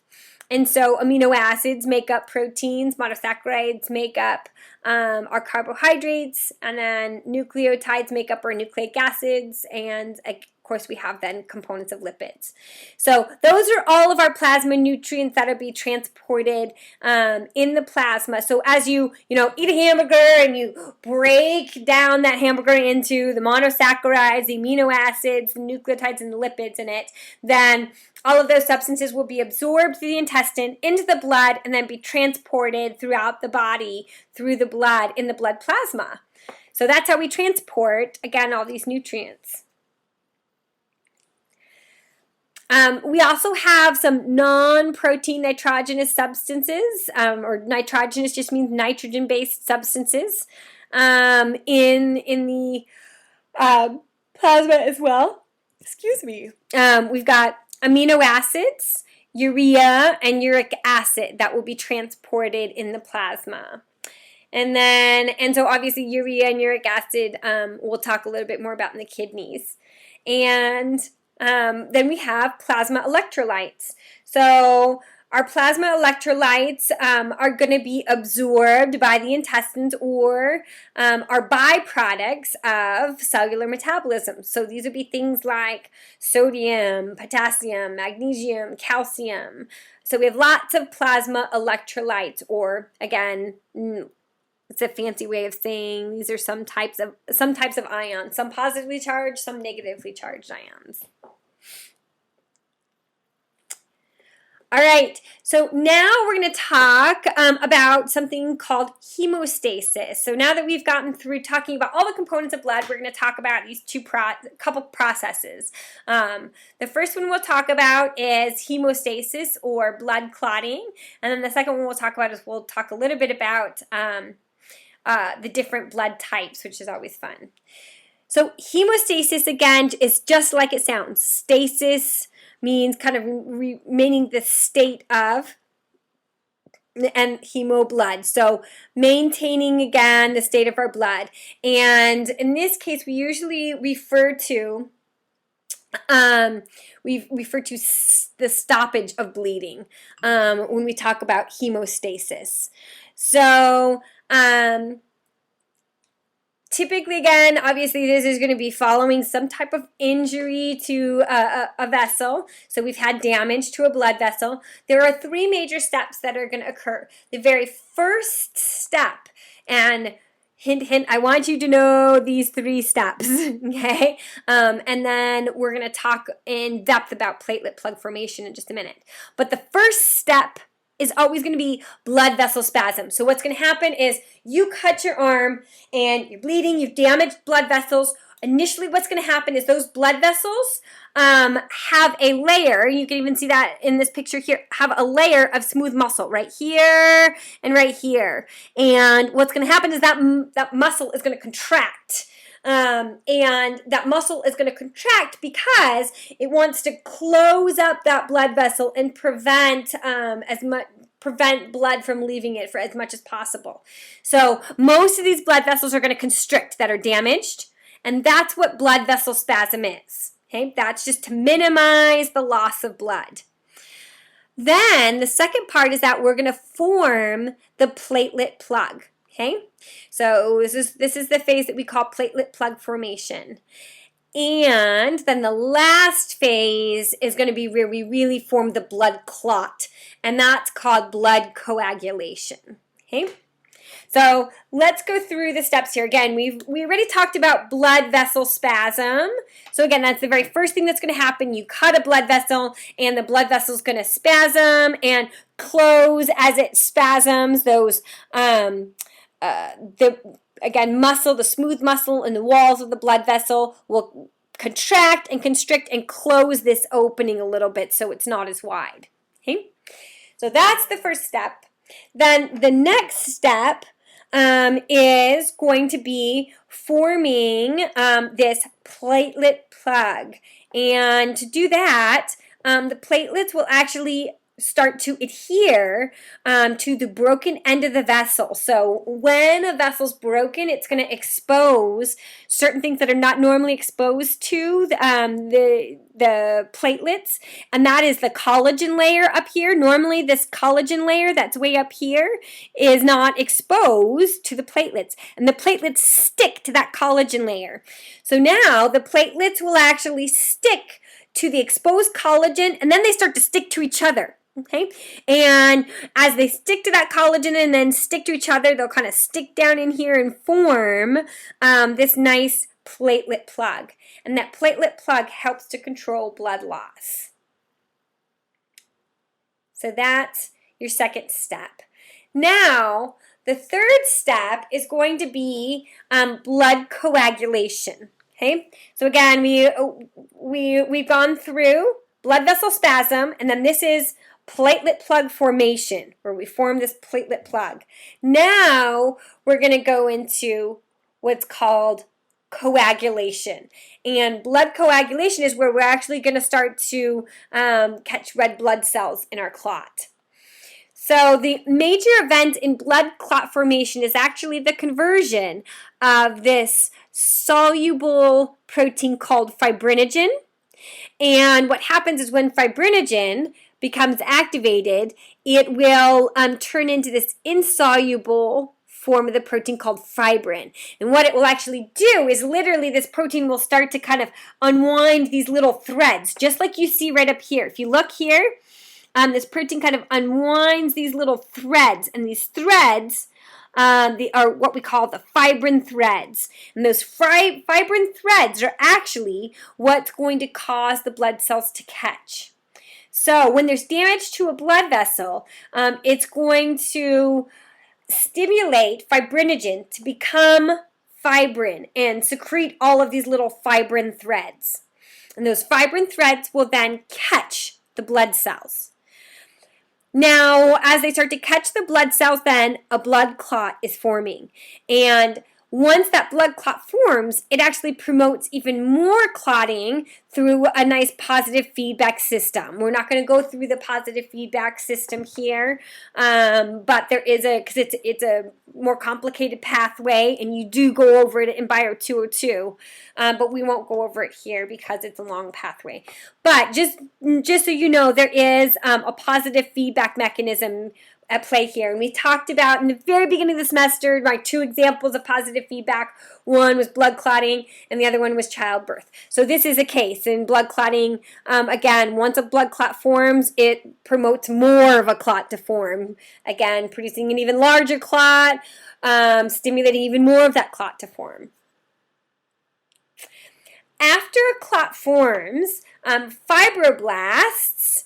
And so amino acids make up proteins, monosaccharides make up our carbohydrates, and then nucleotides make up our nucleic acids, and of course we have then components of lipids. So those are all of our plasma nutrients that will be transported in the plasma. So as you eat a hamburger and you break down that hamburger into the monosaccharides, the amino acids, the nucleotides, and the lipids in it, then all of those substances will be absorbed through the intestine into the blood and then be transported throughout the body through the blood in the blood plasma. So that's how we transport, again, all these nutrients. We also have some non-protein nitrogenous substances, or nitrogenous just means nitrogen-based substances in the plasma as well. Excuse me. We've got amino acids, urea, and uric acid that will be transported in the plasma. And so obviously urea and uric acid we'll talk a little bit more about in the kidneys. And then we have plasma electrolytes. So our plasma electrolytes are going to be absorbed by the intestines or are byproducts of cellular metabolism. So these would be things like sodium, potassium, magnesium, calcium. So we have lots of plasma electrolytes, or again, it's a fancy way of saying these are some types of ions, some positively charged, some negatively charged ions. All right, so now we're going to talk about something called hemostasis. So now that we've gotten through talking about all the components of blood, we're going to talk about these couple processes. The first one we'll talk about is hemostasis, or blood clotting, and then the second one we'll talk about is we'll talk a little bit about the different blood types, which is always fun. So hemostasis, again, is just like it sounds. Stasis means kind of remaining the state of, and hemoblood. So maintaining, again, the state of our blood. And in this case, we usually refer to the stoppage of bleeding when we talk about hemostasis. So typically, again, obviously this is going to be following some type of injury to a vessel. So we've had damage to a blood vessel. There are three major steps that are going to occur. The very first step, and hint, hint, I want you to know these three steps, okay? And then we're going to talk in depth about platelet plug formation in just a minute. But the first step is always going to be blood vessel spasm. So what's going to happen is you cut your arm and you're bleeding, you've damaged blood vessels. Initially what's going to happen is those blood vessels have a layer, you can even see that in this picture here, have a layer of smooth muscle right here and right here. And what's going to happen is that muscle is going to contract. And that muscle is going to contract because it wants to close up that blood vessel and prevent blood from leaving it for as much as possible. So most of these blood vessels are going to constrict that are damaged, and that's what blood vessel spasm is. Okay, that's just to minimize the loss of blood. Then the second part is that we're going to form the platelet plug. Okay, so this is the phase that we call platelet plug formation. And then the last phase is going to be where we really form the blood clot, and that's called blood coagulation. Okay, so let's go through the steps here. Again, we already talked about blood vessel spasm. So again, that's the very first thing that's going to happen. You cut a blood vessel, and the blood vessel is going to spasm and close as it spasms. Those muscle, the smooth muscle in the walls of the blood vessel will contract and constrict and close this opening a little bit so it's not as wide. Okay, so that's the first step. Then the next step is going to be forming this platelet plug. And to do that, the platelets will actually start to adhere to the broken end of the vessel. So when a vessel's broken, it's going to expose certain things that are not normally exposed to the platelets, and that is the collagen layer up here. Normally this collagen layer that's way up here is not exposed to the platelets, and the platelets stick to that collagen layer. So now the platelets will actually stick to the exposed collagen, and then they start to stick to each other. Okay, and as they stick to that collagen and then stick to each other, they'll kind of stick down in here and form this nice platelet plug. And that platelet plug helps to control blood loss. So that's your second step. Now, the third step is going to be blood coagulation. Okay, so again, we've gone through blood vessel spasm, and then this is platelet plug formation, where we form this platelet plug. Now we're going to go into what's called coagulation. And blood coagulation is where we're actually going to start to catch red blood cells in our clot. So the major event in blood clot formation is actually the conversion of this soluble protein called fibrinogen. And what happens is when fibrinogen becomes activated, it will turn into this insoluble form of the protein called fibrin. And what it will actually do is literally this protein will start to kind of unwind these little threads, just like you see right up here. If you look here, this protein kind of unwinds these little threads, and these threads are what we call the fibrin threads. And those fibrin threads are actually what's going to cause the blood cells to catch. So when there's damage to a blood vessel, it's going to stimulate fibrinogen to become fibrin and secrete all of these little fibrin threads. And those fibrin threads will then catch the blood cells. Now, as they start to catch the blood cells, then a blood clot is forming. And once that blood clot forms, it actually promotes even more clotting through a nice positive feedback system. We're not going to go through the positive feedback system here, but there is because it's a more complicated pathway, and you do go over it in Bio 202, but we won't go over it here because it's a long pathway. But just so you know, there is a positive feedback mechanism at play here. And we talked about in the very beginning of the semester, my two examples of positive feedback. One was blood clotting and the other one was childbirth. So this is a case in blood clotting. Again, once a blood clot forms, it promotes more of a clot to form. Again, producing an even larger clot, stimulating even more of that clot to form. After a clot forms, fibroblasts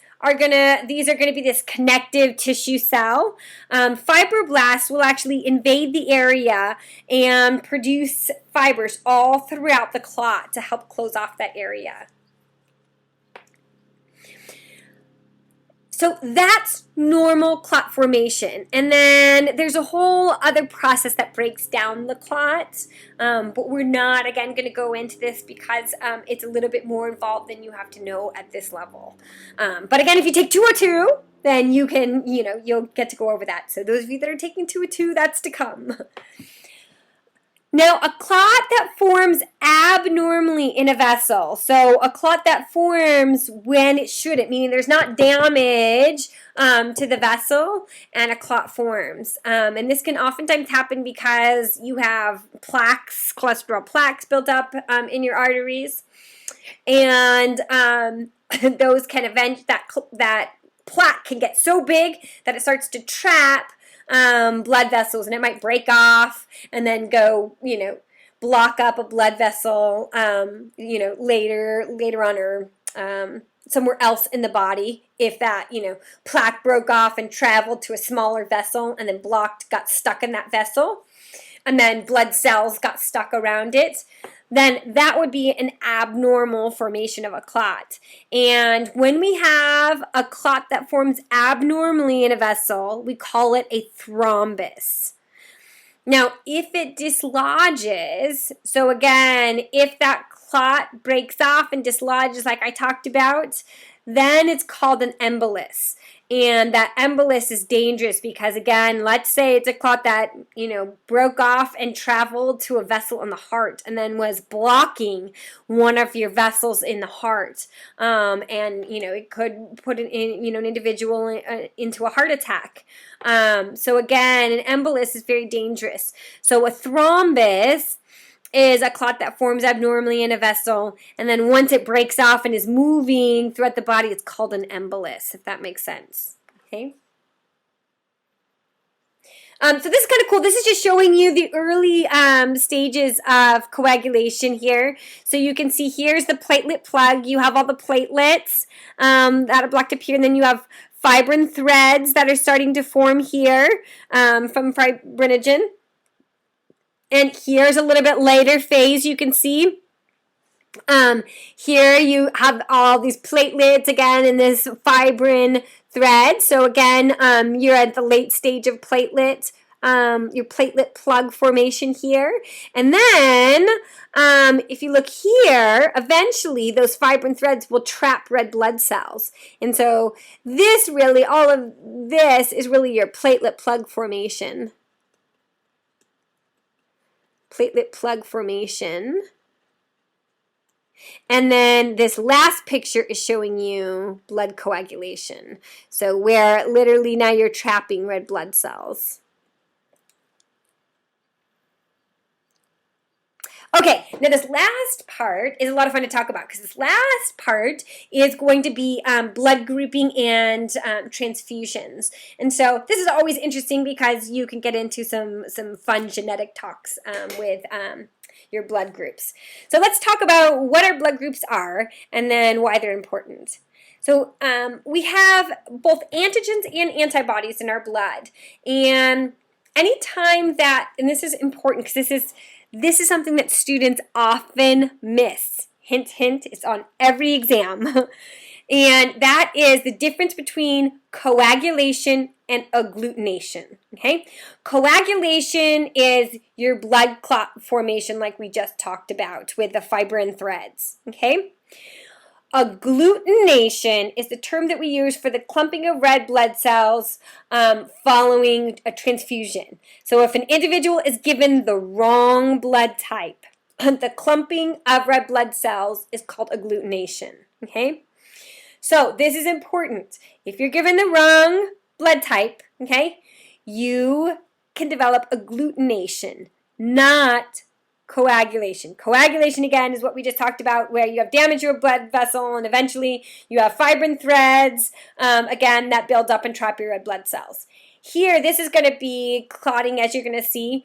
these are gonna be this connective tissue cell. Fibroblasts will actually invade the area and produce fibers all throughout the clot to help close off that area. So that's normal clot formation. And then there's a whole other process that breaks down the clot, but we're not, again, going to go into this because it's a little bit more involved than you have to know at this level. But again, if you take 202, then you can, you'll get to go over that. So those of you that are taking 202, that's to come. Now, a clot that forms abnormally in a vessel, so a clot that forms when it shouldn't, meaning there's not damage to the vessel, and a clot forms. And this can oftentimes happen because you have plaques, cholesterol plaques built up in your arteries, and those can that plaque can get so big that it starts to trap blood vessels, and it might break off and then go, block up a blood vessel, later on, or somewhere else in the body. If that, plaque broke off and traveled to a smaller vessel and then got stuck in that vessel, and then blood cells got stuck around it, then that would be an abnormal formation of a clot. And when we have a clot that forms abnormally in a vessel, we call it a thrombus. Now, if it dislodges, so again, if that clot breaks off and dislodges like I talked about, then it's called an embolus. And that embolus is dangerous because, again, let's say it's a clot that, broke off and traveled to a vessel in the heart and then was blocking one of your vessels in the heart. It could put an individual into a heart attack. So again, an embolus is very dangerous. So a thrombus is a clot that forms abnormally in a vessel, and then once it breaks off and is moving throughout the body, it's called an embolus, if that makes sense. Okay. So this is kind of cool. This is just showing you the early stages of coagulation here. So you can see here's the platelet plug. You have all the platelets that are blocked up here, and then you have fibrin threads that are starting to form here from fibrinogen. And here's a little bit later phase, you can see. Here you have all these platelets again in this fibrin thread. So again, you're at the late stage of platelet, your platelet plug formation here. And then if you look here, eventually those fibrin threads will trap red blood cells. And so this really, all of this is really your platelet plug formation. Platelet plug formation. And then this last picture is showing you blood coagulation. So where literally now you're trapping red blood cells. Okay, now this last part is a lot of fun to talk about because this last part is going to be blood grouping and transfusions. And so this is always interesting because you can get into some fun genetic talks with your blood groups. So let's talk about what our blood groups are and then why they're important. So we have both antigens and antibodies in our blood. And anytime that, and this is important because this is something that students often miss. Hint, hint, it's on every exam. And that is the difference between coagulation and agglutination, okay? Coagulation is your blood clot formation like we just talked about with the fibrin threads, okay? Agglutination is the term that we use for the clumping of red blood cells following a transfusion. So if an individual is given the wrong blood type, the clumping of red blood cells is called agglutination, okay? So this is important. If you're given the wrong blood type, okay, you can develop agglutination, not coagulation. Coagulation, again, is what we just talked about, where you have damage to a blood vessel and eventually you have fibrin threads, again, that build up and trap your red blood cells. Here, this is going to be clotting, as you're going to see.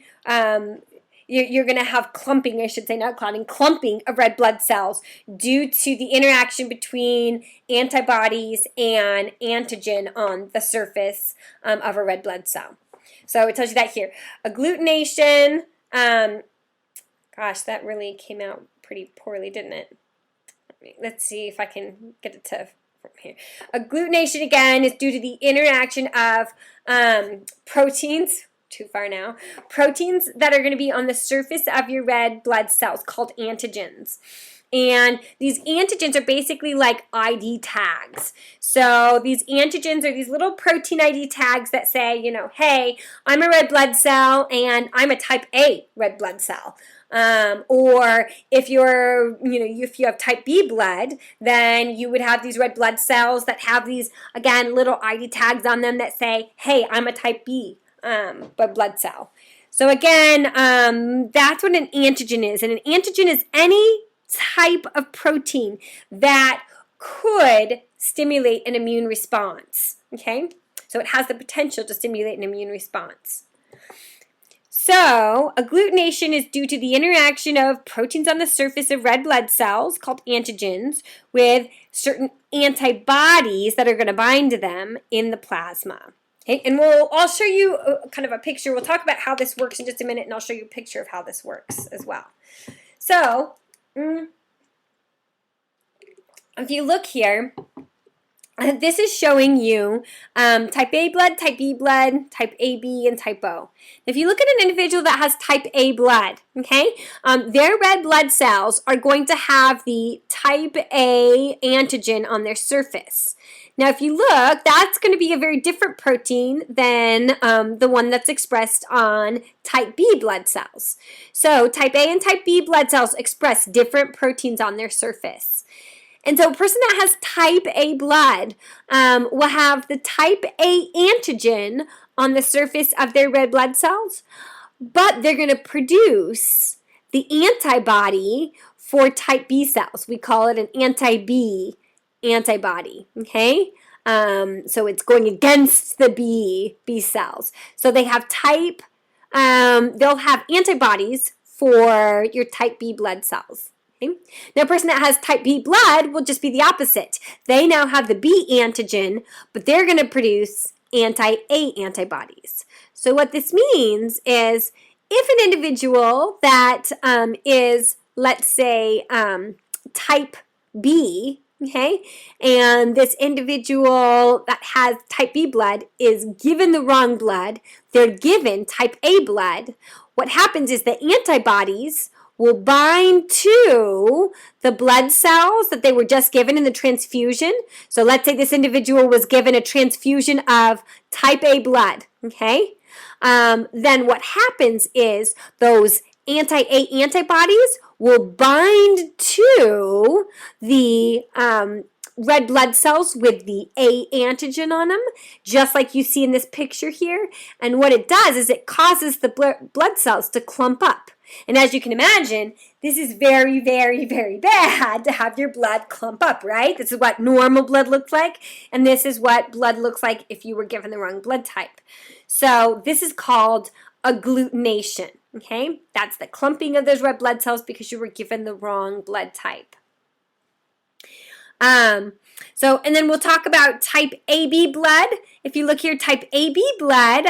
You're going to have clumping, I should say, not clotting, clumping of red blood cells due to the interaction between antibodies and antigen on the surface of a red blood cell. So it tells you that here. Agglutination, gosh, that really came out pretty poorly, didn't it? Let's see if I can get it to from here. Agglutination, again, is due to the interaction of proteins, too far now, proteins that are going to be on the surface of your red blood cells called antigens. And these antigens are basically like ID tags. So these antigens are these little protein ID tags that say, hey, I'm a red blood cell and I'm a type A red blood cell. Or if if you have type B blood, then you would have these red blood cells that have these, again, little ID tags on them that say, hey, I'm a type B blood cell. So again, that's what an antigen is. And an antigen is any type of protein that could stimulate an immune response, okay? So it has the potential to stimulate an immune response. So agglutination is due to the interaction of proteins on the surface of red blood cells, called antigens, with certain antibodies that are going to bind to them in the plasma. Okay, and I'll show you kind of a picture. We'll talk about how this works in just a minute, and I'll show you a picture of how this works as well. So, if you look here, This is showing you type A blood, type B blood, type AB, and type O. If you look at an individual that has type A blood, okay, their red blood cells are going to have the type A antigen on their surface. Now, if you look, that's going to be a very different protein than the one that's expressed on type B blood cells. So type A and type B blood cells express different proteins on their surface. And so a person that has type A blood will have the type A antigen on the surface of their red blood cells, but they're going to produce the antibody for type B cells. We call it an anti-B antibody, okay? So it's going against the B cells. So they have they'll have antibodies for your type B blood cells. Now, a person that has type B blood will just be the opposite. They now have the B antigen, but they're going to produce anti-A antibodies. So what this means is if an individual that is, let's say, type B, okay, and this individual that has type B blood is given the wrong blood, they're given type A blood, what happens is the antibodies will bind to the blood cells that they were just given in the transfusion. So let's say this individual was given a transfusion of type A blood, okay? Then what happens is those anti-A antibodies will bind to the red blood cells with the A antigen on them, just like you see in this picture here. And what it does is it causes the blood cells to clump up. And as you can imagine, this is very, very, very bad to have your blood clump up, right? This is what normal blood looks like, and this is what blood looks like if you were given the wrong blood type. So this is called agglutination, okay? That's the clumping of those red blood cells because you were given the wrong blood type. And then we'll talk about type AB blood. If you look here, type AB blood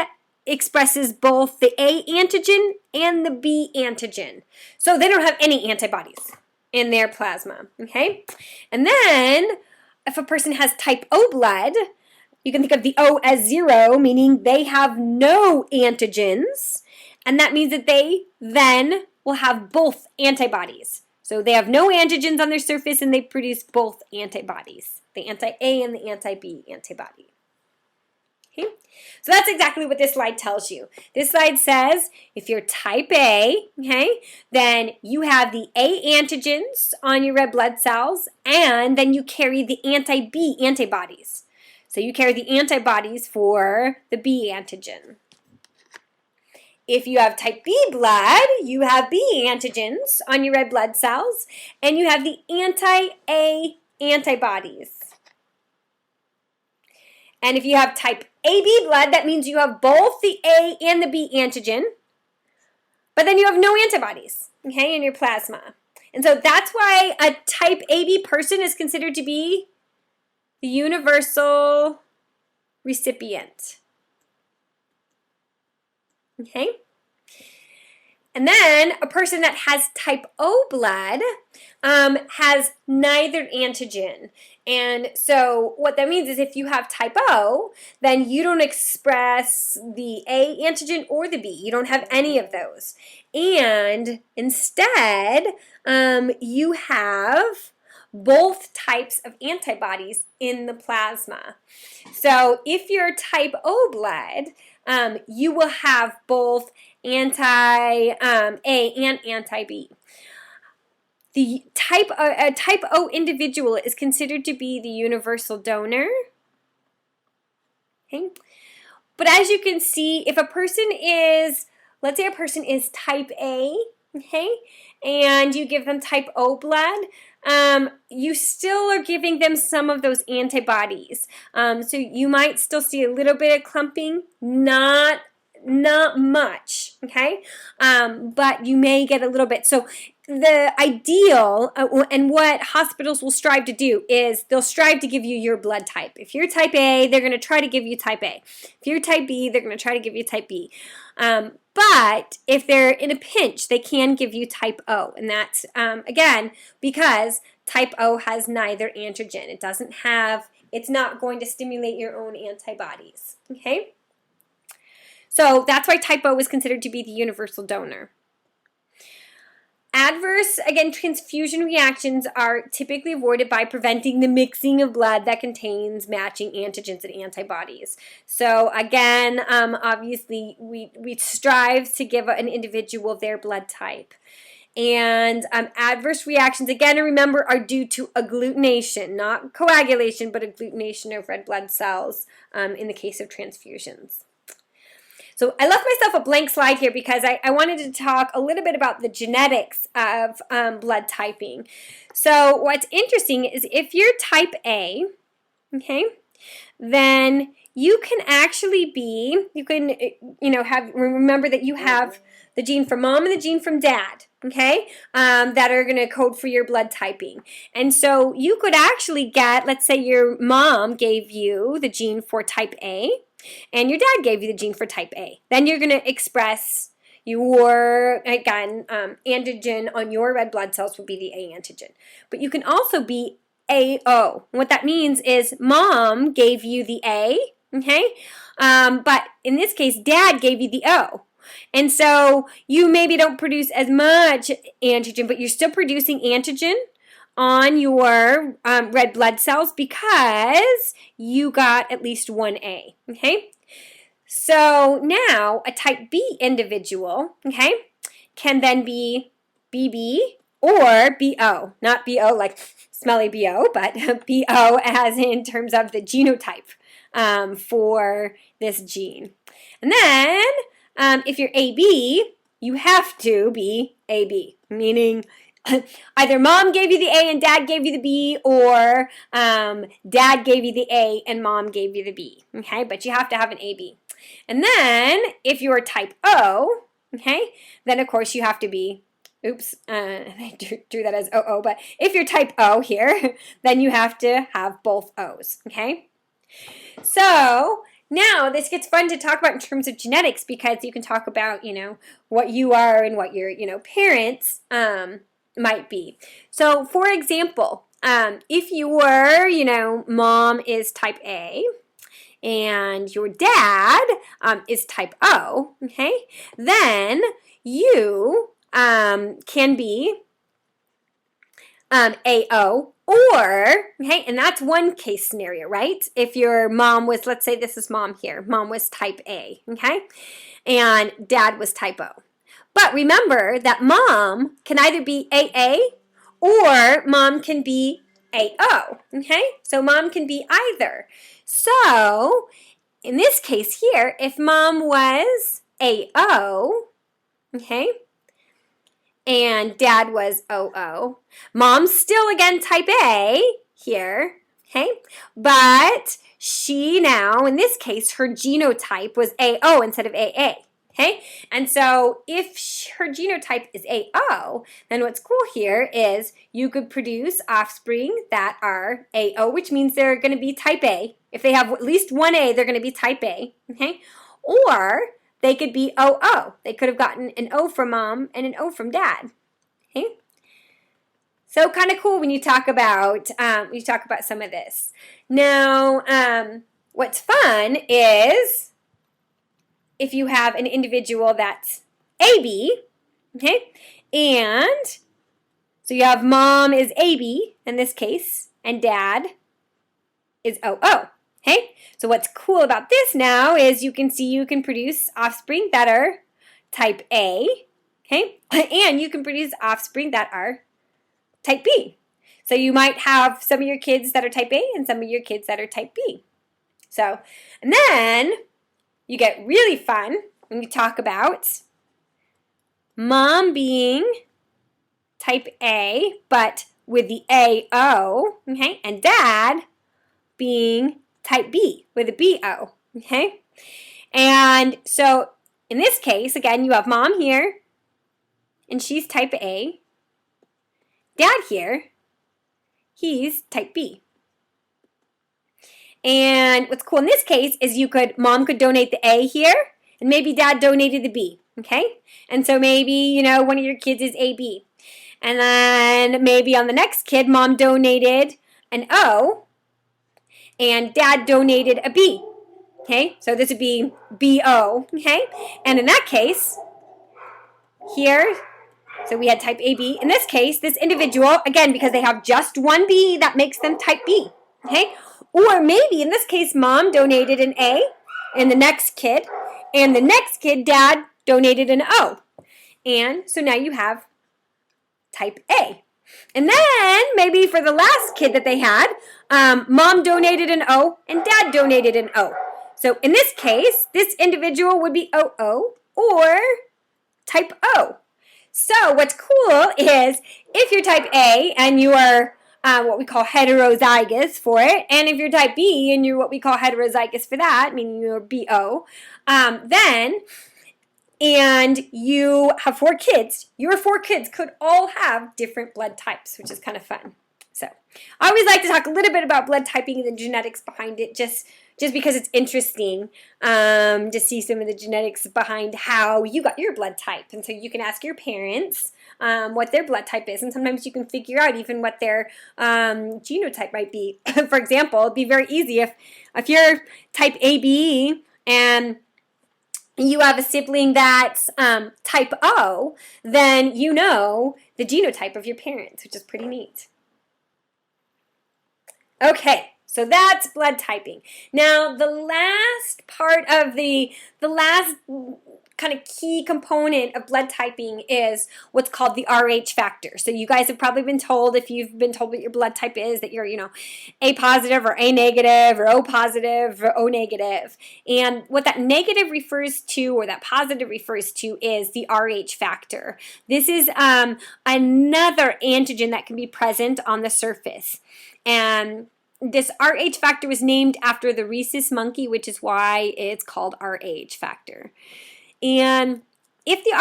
expresses both the A antigen and the B antigen. So they don't have any antibodies in their plasma, okay? And then if a person has type O blood, you can think of the O as 0, meaning they have no antigens, and that means that they then will have both antibodies. So they have no antigens on their surface and they produce both antibodies, the anti-A and the anti-B antibody. Okay? So that's exactly what this slide tells you. This slide says if you're type A, okay, then you have the A antigens on your red blood cells and then you carry the anti-B antibodies. So you carry the antibodies for the B antigen. If you have type B blood, you have B antigens on your red blood cells and you have the anti-A antibodies. And if you have type AB blood, that means you have both the A and the B antigen, but then you have no antibodies, okay, in your plasma. And so that's why a type AB person is considered to be the universal recipient. Okay? And then a person that has type O blood has neither antigen. And so what that means is if you have type O, then you don't express the A antigen or the B. You don't have any of those. And instead, you have both types of antibodies in the plasma. So if you're type O blood, you will have both anti-A and anti-B. The type O individual is considered to be the universal donor. Okay? But as you can see, if a person is, let's say a person is type A, okay, and you give them type O blood, you still are giving them some of those antibodies. So you might still see a little bit of clumping, not much, okay? But you may get a little bit. So the ideal and what hospitals will strive to do is they'll strive to give you your blood type. If you're type A, they're going to try to give you type A. If you're type B, they're going to try to give you type B. But if they're in a pinch, they can give you type O. And that's, again, because type O has neither antigen. It doesn't have it's not going to stimulate your own antibodies, okay? So that's why type O is considered to be the universal donor. Adverse, again, transfusion reactions are typically avoided by preventing the mixing of blood that contains matching antigens and antibodies. So again, obviously, we strive to give an individual their blood type. And adverse reactions, again, remember, are due to agglutination, not coagulation, but agglutination of red blood cells in the case of transfusions. So I left myself a blank slide here because I wanted to talk a little bit about the genetics of blood typing. So what's interesting is if you're type A, okay, then you can actually be, remember that you have the gene from mom and the gene from dad, okay, that are going to code for your blood typing. And so you could actually get, let's say your mom gave you the gene for type A, and your dad gave you the gene for type A. Then you're going to express your, again, antigen on your red blood cells will be the A antigen. But you can also be AO. What that means is mom gave you the A, okay? But in this case, dad gave you the O. And so you maybe don't produce as much antigen, but you're still producing antigen on your red blood cells because you got at least one A, okay? So now a type B individual, okay, can then be BB or BO, not BO like smelly BO, but BO as in terms of the genotype for this gene. And then if you're AB, you have to be AB, meaning either mom gave you the A and dad gave you the B, or dad gave you the A and mom gave you the B, okay? But you have to have an AB. And then if you're type O, okay, then of course you have to be, I drew that as OO, but if you're type O here, then you have to have both O's, okay? So now this gets fun to talk about in terms of genetics because you can talk about, what you are and what your, parents might be. So for example, if your, mom is type A and your dad is type O, okay, then you can be AO or, okay, and that's one case scenario, right? If your mom was, let's say this is mom here, mom was type A, okay, and dad was type O. But remember that mom can either be AA or mom can be AO, okay? So mom can be either. So in this case here, if mom was AO, okay, and dad was OO, mom's still again type A here, okay? But she now, in this case, her genotype was AO instead of AA. Okay, and so if her genotype is AO, then what's cool here is you could produce offspring that are AO, which means they're going to be type A. If they have at least one A, they're going to be type A, okay? Or they could be OO. They could have gotten an O from mom and an O from dad, okay? So kind of cool when you talk about some of this. Now, what's fun is if you have an individual that's AB, okay, and so you have mom is AB in this case, and dad is OO, okay? So what's cool about this now is you can see you can produce offspring that are type A, okay, and you can produce offspring that are type B. So you might have some of your kids that are type A and some of your kids that are type B. So, and then you get really fun when you talk about mom being type A, but with the AO, okay, and dad being type B with a BO, okay? And so in this case, again, you have mom here, and she's type A. Dad here, he's type B. And what's cool in this case is mom could donate the A here, and maybe dad donated the B, okay? And so maybe, one of your kids is AB. And then maybe on the next kid, mom donated an O, and dad donated a B. Okay, so this would be BO. Okay, and in that case, here, so we had type AB. In this case, this individual, again, because they have just one B, that makes them type B. Okay, or maybe in this case, mom donated an A, and the next kid, dad donated an O. And so now you have type A. And then maybe for the last kid that they had, mom donated an O and dad donated an O. So in this case, this individual would be OO or type O. So what's cool is if you're type A and you are what we call heterozygous for it, and if you're type B and you're what we call heterozygous for that, meaning you're BO, then and you have 4 kids, your 4 kids could all have different blood types, which is kind of fun. So I always like to talk a little bit about blood typing and the genetics behind it, just because it's interesting to see some of the genetics behind how you got your blood type. And so you can ask your parents what their blood type is, and sometimes you can figure out even what their genotype might be. For example, it'd be very easy if you're type AB and you have a sibling that's type O, then you know the genotype of your parents, which is pretty neat. Okay, so that's blood typing. Now, the last part of the last kind of key component of blood typing is what's called the Rh factor. So you guys have probably been told, if you've been told what your blood type is, that you're, A positive or A negative or O positive or O negative. And what that negative refers to, or that positive refers to, is the Rh factor. This is another antigen that can be present on the surface. And this Rh factor was named after the rhesus monkey, which is why it's called Rh factor. And if the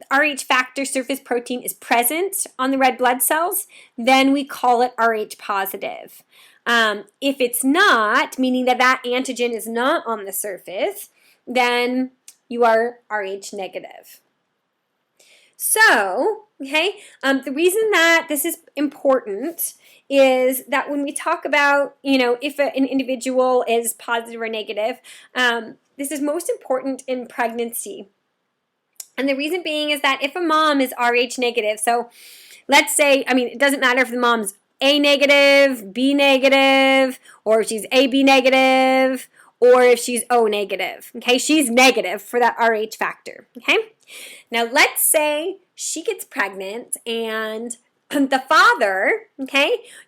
Rh factor surface protein is present on the red blood cells, then we call it Rh positive. If it's not, meaning that antigen is not on the surface, then you are Rh negative. So, the reason that this is important is that when we talk about, if an individual is positive or negative, this is most important in pregnancy. And the reason being is that if a mom is Rh negative, so let's say, it doesn't matter if the mom's A negative, B negative, or if she's AB negative, or if she's O negative. Okay, she's negative for that Rh factor. Okay, now let's say she gets pregnant and the father,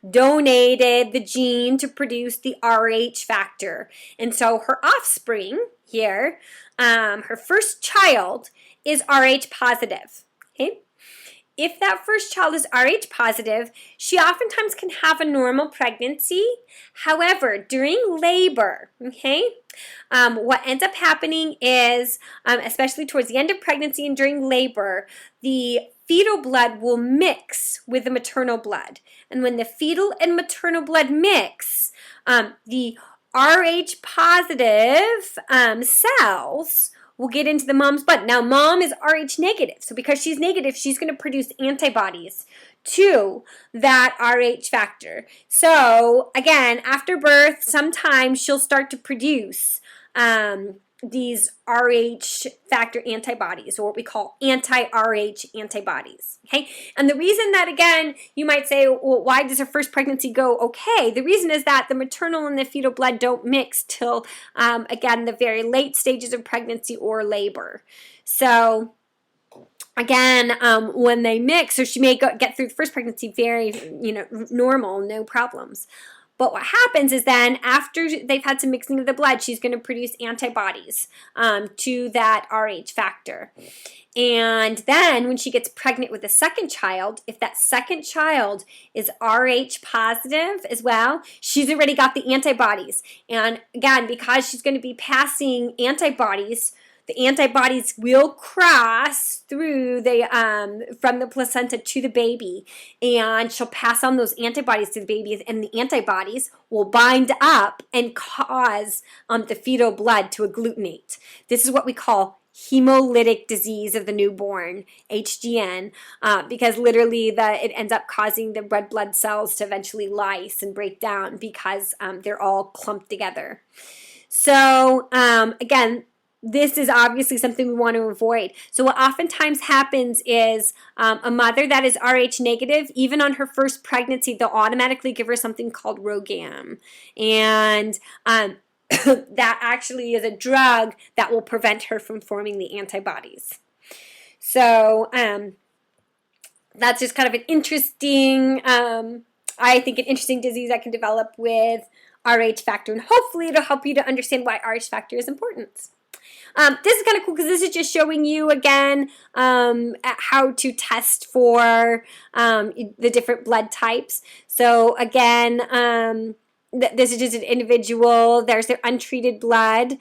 donated the gene to produce the Rh factor. And so her offspring here, her first child, is Rh positive. Okay? If that first child is Rh positive, she oftentimes can have a normal pregnancy. However, during labor, what ends up happening is, especially towards the end of pregnancy and during labor, the fetal blood will mix with the maternal blood. And when the fetal and maternal blood mix, the Rh positive cells will get into the mom's blood. Now, mom is Rh negative, so because she's negative, she's going to produce antibodies to that Rh factor. So, again, after birth, sometimes she'll start to produce these Rh factor antibodies, or what we call anti-Rh antibodies. Okay, and the reason that, again, you might say, well, why does her first pregnancy go okay? The reason is that the maternal and the fetal blood don't mix till, again, the very late stages of pregnancy or labor. So, again, when they mix, so she may get through the first pregnancy very, normal, no problems. But what happens is then after they've had some mixing of the blood, she's going to produce antibodies to that Rh factor. And then when she gets pregnant with a second child, if that second child is Rh positive as well, she's already got the antibodies. And again, because she's going to be passing antibodies, the antibodies will cross through from the placenta to the baby, and she'll pass on those antibodies to the baby, and the antibodies will bind up and cause the fetal blood to agglutinate. This is what we call hemolytic disease of the newborn, HGN, because literally it ends up causing the red blood cells to eventually lyse and break down because they're all clumped together. So again, this is obviously something we want to avoid. So what oftentimes happens is a mother that is Rh negative, even on her first pregnancy, they'll automatically give her something called Rogam. And that actually is a drug that will prevent her from forming the antibodies. So that's just kind of an interesting, I think an interesting disease that can develop with Rh factor, and hopefully it'll help you to understand why Rh factor is important. This is kind of cool because this is just showing you again how to test for the different blood types. So again, this is just an individual. There's their untreated blood.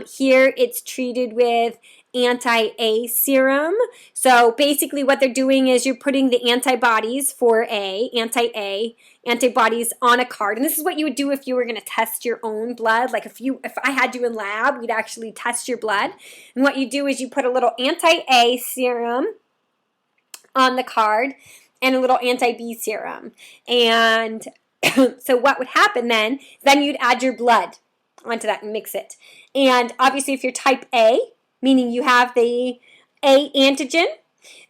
Here it's treated with anti-A serum. So basically what they're doing is you're putting the antibodies for anti-A antibodies on a card. And this is what you would do if you were going to test your own blood. Like if I had you in lab, we'd actually test your blood. And what you do is you put a little anti-A serum on the card and a little anti-B serum. And so what would happen then you'd add your blood onto that and mix it. And obviously if you're type A, meaning you have the A antigen,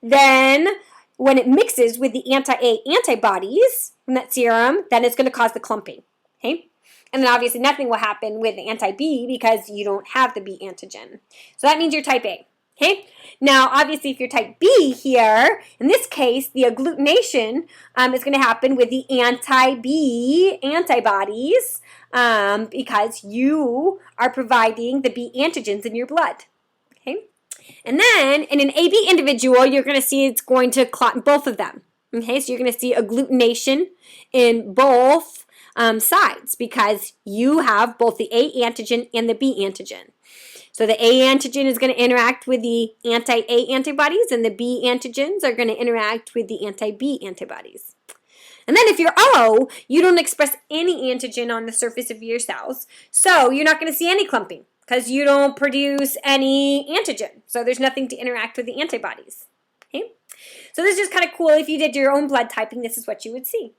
then when it mixes with the anti-A antibodies from that serum, then it's going to cause the clumping, okay? And then obviously nothing will happen with the anti-B because you don't have the B antigen. So that means you're type A, okay? Now, obviously, if you're type B here, in this case, the agglutination is going to happen with the anti-B antibodies because you are providing the B antigens in your blood, okay? And then in an AB individual, you're going to see it's going to clot in both of them. Okay, so you're going to see agglutination in both sides because you have both the A antigen and the B antigen. So the A antigen is going to interact with the anti-A antibodies and the B antigens are going to interact with the anti-B antibodies. And then if you're O, you don't express any antigen on the surface of your cells, so you're not going to see any clumping because you don't produce any antigen. So there's nothing to interact with the antibodies. Okay? So this is just kind of cool. If you did your own blood typing, this is what you would see.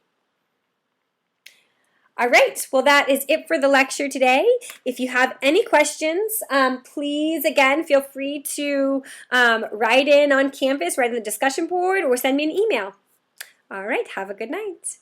All right, well, that is it for the lecture today. If you have any questions, please, again, feel free to write in on Canvas, write in the discussion board, or send me an email. All right, have a good night.